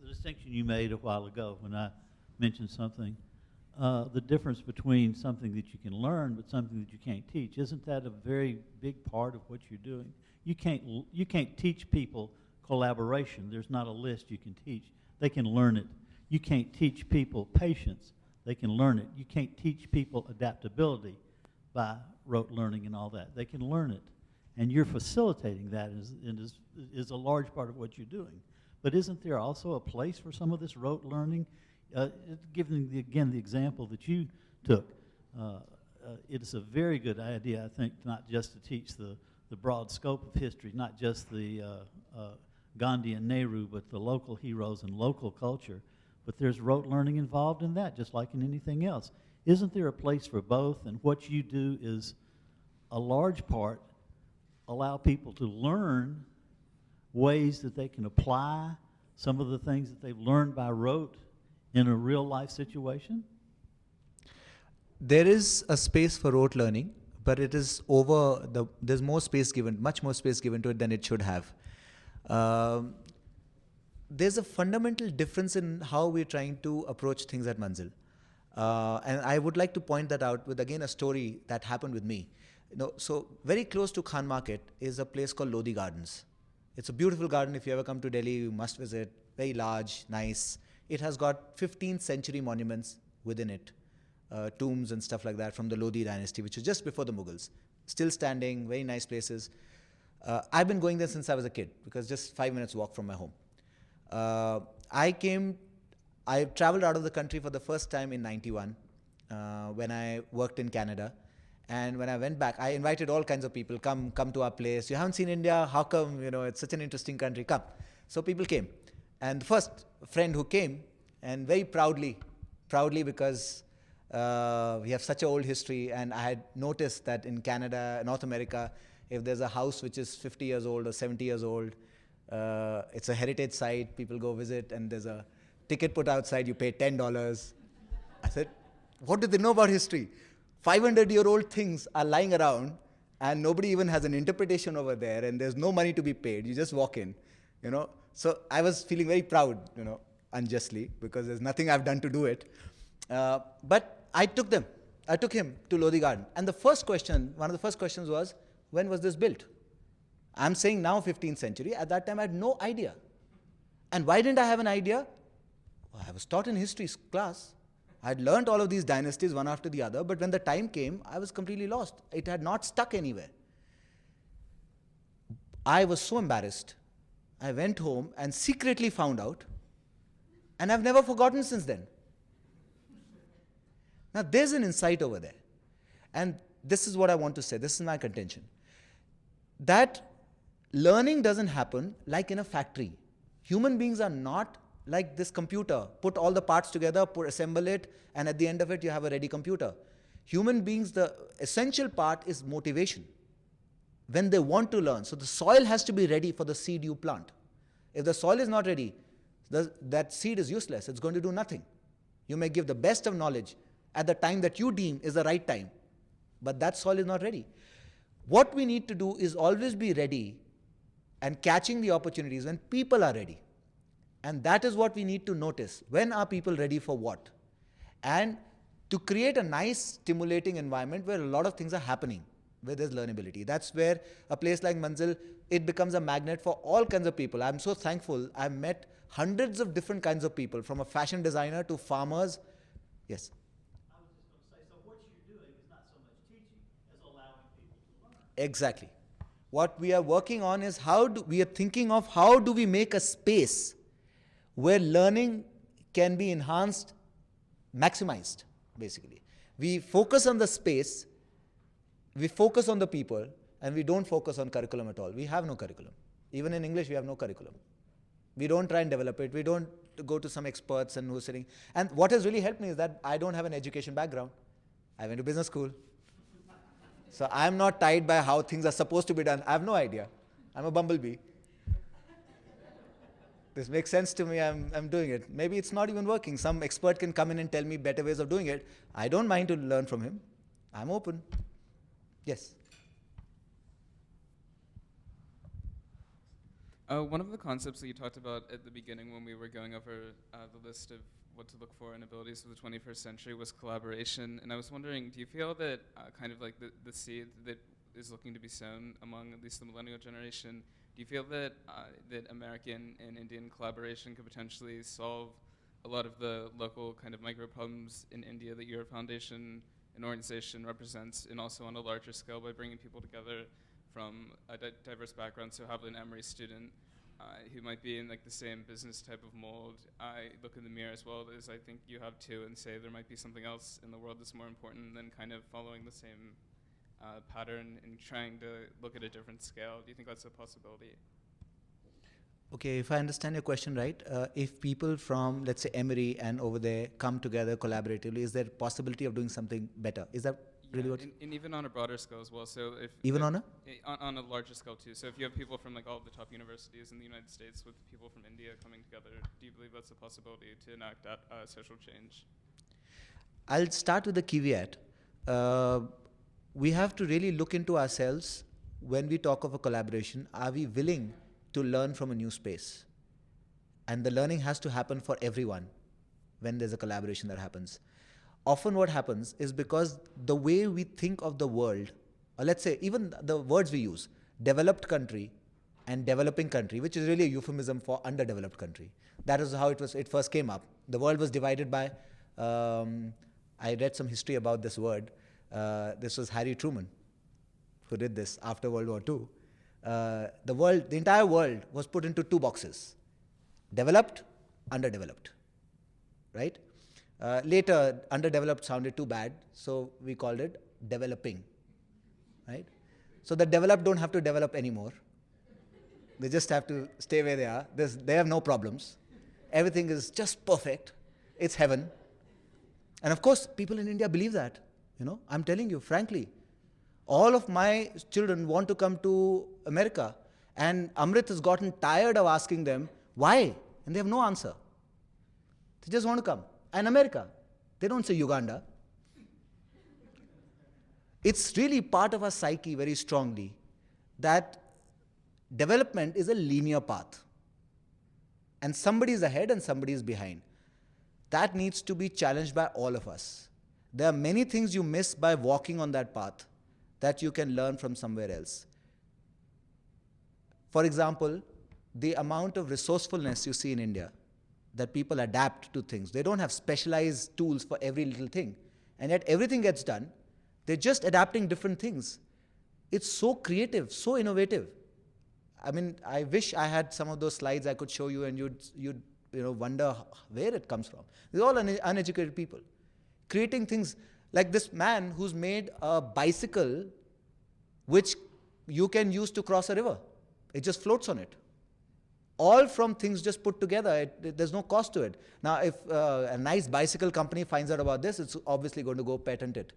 Speaker 4: The distinction you made a while ago when I mentioned something, the difference between something that you can learn but something that you can't teach, isn't that a very big part of what you're doing? You can't teach people collaboration. There's not a list you can teach. They can learn it. You can't teach people patience. They can learn it. You can't teach people adaptability by rote learning and all that. They can learn it. And you're facilitating that is a large part of what you're doing. But isn't there also a place for some of this rote learning? Given, again, the example that you took, it is a very good idea, I think, not just to teach the broad scope of history, not just the Gandhi and Nehru, but the local heroes and local culture. But there's rote learning involved in that, just like in anything else. Isn't there a place for both? And what you do is a large part allow people to learn ways that they can apply some of the things that they've learned by rote in a real life situation?
Speaker 2: There is a space for rote learning, but it is there's more space given, much more space given to it than it should have. There's a fundamental difference in how we're trying to approach things at Manzil. And I would like to point that out with, again, a story that happened with me. So very close to Khan Market is a place called Lodi Gardens. It's a beautiful garden. If you ever come to Delhi, you must visit. Very large, nice. It has got 15th century monuments within it, tombs and stuff like that from the Lodi dynasty, which was just before the Mughals. Still standing, very nice places. I've been going there since I was a kid because just 5 minutes walk from my home. I traveled out of the country for the first time in 91 when I worked in Canada. And when I went back, I invited all kinds of people, come to our place. You haven't seen India? How come? It's such an interesting country. Come. So people came. And the first friend who came, and very proudly because we have such an old history, and I had noticed that in Canada, North America, if there's a house which is 50 years old or 70 years old, it's a heritage site, people go visit, and there's a ticket put outside, you pay $10. I said, what do they know about history? 500-year-old things are lying around, and nobody even has an interpretation over there, and there's no money to be paid. You just walk in, So I was feeling very proud, unjustly, because there's nothing I've done to do it. But I took him to Lodi Garden. And one of the first questions was, when was this built? I'm saying now 15th century. At that time, I had no idea. And why didn't I have an idea? Well, I was taught in history class. I had learned all of these dynasties one after the other, but when the time came, I was completely lost. It had not stuck anywhere. I was so embarrassed. I went home and secretly found out, and I've never forgotten since then. Now, there's an insight over there. And this is what I want to say. This is my contention. That learning doesn't happen like in a factory. Human beings are not like this computer. Put all the parts together, assemble it, and at the end of it, you have a ready computer. Human beings, the essential part is motivation. When they want to learn. So the soil has to be ready for the seed you plant. If the soil is not ready, that seed is useless. It's going to do nothing. You may give the best of knowledge at the time that you deem is the right time, but that soil is not ready. What we need to do is always be ready and catching the opportunities when people are ready. And that is what we need to notice. When are people ready for what? And to create a nice, stimulating environment where a lot of things are happening, where there's learnability. That's where a place like Manzil, it becomes a magnet for all kinds of people. I'm so thankful. I've met hundreds of different kinds of people, from a fashion designer to farmers. Yes?
Speaker 4: I was just going to say, so what you're doing is not so much teaching as allowing people to learn.
Speaker 2: Exactly. What we are working on is how do we make a space where learning can be enhanced, maximized, basically. We focus on the space, we focus on the people, and we don't focus on curriculum at all. We have no curriculum. Even in English, we have no curriculum. We don't try and develop it. We don't go to some experts and who's sitting. And what has really helped me is that I don't have an education background. I went to business school. So I'm not tied by how things are supposed to be done. I have no idea. I'm a bumblebee. This makes sense to me, I'm doing it. Maybe it's not even working. Some expert can come in and tell me better ways of doing it. I don't mind to learn from him. I'm open. Yes.
Speaker 8: One of the concepts that you talked about at the beginning when we were going over the list of what to look for in abilities for the 21st century was collaboration. And I was wondering, do you feel that kind of like the seed that is looking to be sown among at least the millennial generation, do you feel that that American and Indian collaboration could potentially solve a lot of the local kind of micro problems in India that your foundation and organization represents, and also on a larger scale by bringing people together from a diverse background? So have an Emory student who might be in like the same business type of mold. I look in the mirror as well as I think you have too, and say there might be something else in the world that's more important than kind of following the same pattern and trying to look at a different scale. Do you think that's a possibility?
Speaker 2: Okay, if I understand your question right, if people from, let's say, Emory and over there come together collaboratively, is there a possibility of doing something better? Is that really what?
Speaker 8: And even on a broader scale as well. So if
Speaker 2: Even on a?
Speaker 8: On a larger scale too. So if you have people from like all of the top universities in the United States with people from India coming together, do you believe that's a possibility to enact that social change?
Speaker 2: I'll start with the caveat. We have to really look into ourselves when we talk of a collaboration. Are we willing to learn from a new space? And the learning has to happen for everyone when there's a collaboration that happens. often what happens is because the way we think of the world, or let's say even the words we use, developed country and developing country, which is really a euphemism for underdeveloped country. That is how it first came up. The world was divided by, I read some history about this word. This was Harry Truman who did this after World War II. The entire world was put into two boxes: developed, underdeveloped, right? Later, underdeveloped sounded too bad, so we called it developing, right? So the developed don't have to develop anymore. They just have to stay where they are. They have no problems. Everything is just perfect. It's heaven. And of course, people in India believe that. I'm telling you, frankly, all of my children want to come to America, and Amrit has gotten tired of asking them why, and they have no answer. They just want to come. And America, they don't say Uganda. It's really part of our psyche very strongly that development is a linear path. And somebody is ahead and somebody is behind. That needs to be challenged by all of us. There are many things you miss by walking on that path that you can learn from somewhere else. For example, the amount of resourcefulness you see in India, that people adapt to things. They don't have specialized tools for every little thing. And yet everything gets done. They're just adapting different things. It's so creative, so innovative. I mean, I wish I had some of those slides I could show you, and you'd wonder where it comes from. They're all uneducated people. Creating things like this man who's made a bicycle which you can use to cross a river. It just floats on it. All from things just put together. There's no cost to it. Now, if a nice bicycle company finds out about this, it's obviously going to go patent it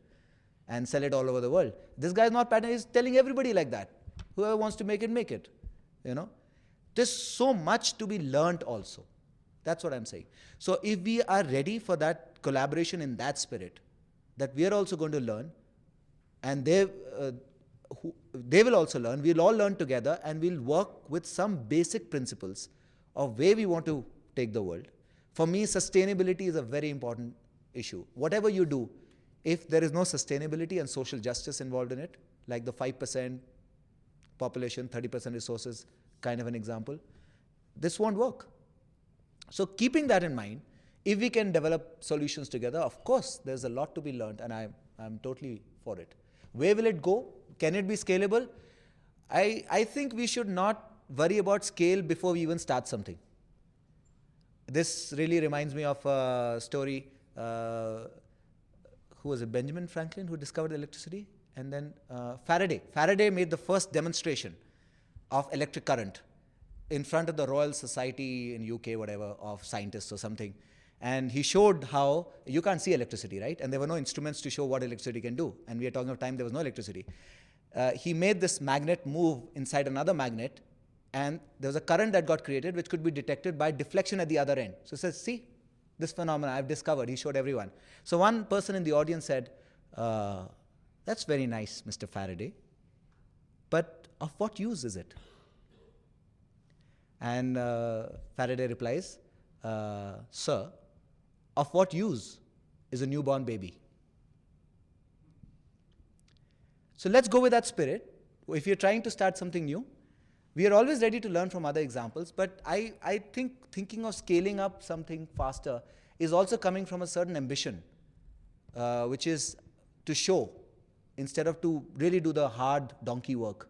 Speaker 2: and sell it all over the world. This guy's not patenting, he's telling everybody like that. Whoever wants to make it, make it. There's so much to be learned also. That's what I'm saying. So if we are ready for that collaboration in that spirit, that we are also going to learn, and they will also learn, we'll all learn together, and we'll work with some basic principles of where we want to take the world. For me, sustainability is a very important issue. Whatever you do, if there is no sustainability and social justice involved in it, like the 5% population, 30% resources kind of an example, this won't work. So keeping that in mind, if we can develop solutions together, of course, there's a lot to be learned, and I'm totally for it. Where will it go? Can it be scalable? I think we should not worry about scale before we even start something. This really reminds me of a story. Who was it? Benjamin Franklin, who discovered electricity? And then Faraday. Faraday made the first demonstration of electric current in front of the Royal Society in UK, whatever, of scientists or something. And he showed how you can't see electricity, right? And there were no instruments to show what electricity can do. And we are talking of time there was no electricity. He made this magnet move inside another magnet, and there was a current that got created which could be detected by deflection at the other end. So he says, see, this phenomenon I've discovered. He showed everyone. So one person in the audience said, that's very nice, Mr. Faraday, but of what use is it? And Faraday replies, sir, of what use is a newborn baby? So let's go with that spirit. If you're trying to start something new, we are always ready to learn from other examples, but I think thinking of scaling up something faster is also coming from a certain ambition, which is to show, instead of to really do the hard donkey work.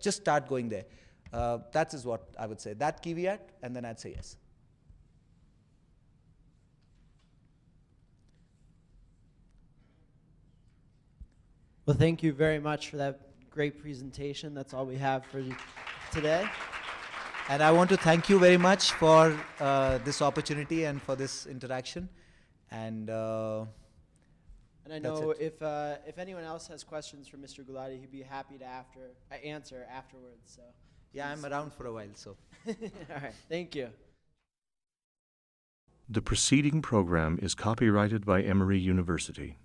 Speaker 2: Just start going there. That is what I would say. That caveat, and then I'd say yes.
Speaker 9: Well, thank you very much for that great presentation. That's all we have for today.
Speaker 2: And I want to thank you very much for this opportunity and for this interaction. And
Speaker 9: I know if anyone else has questions for Mr. Gulati, he'd be happy to answer afterwards. So
Speaker 2: yeah, I'm around for a while. So
Speaker 9: all right, thank you.
Speaker 1: The preceding program is copyrighted by Emory University.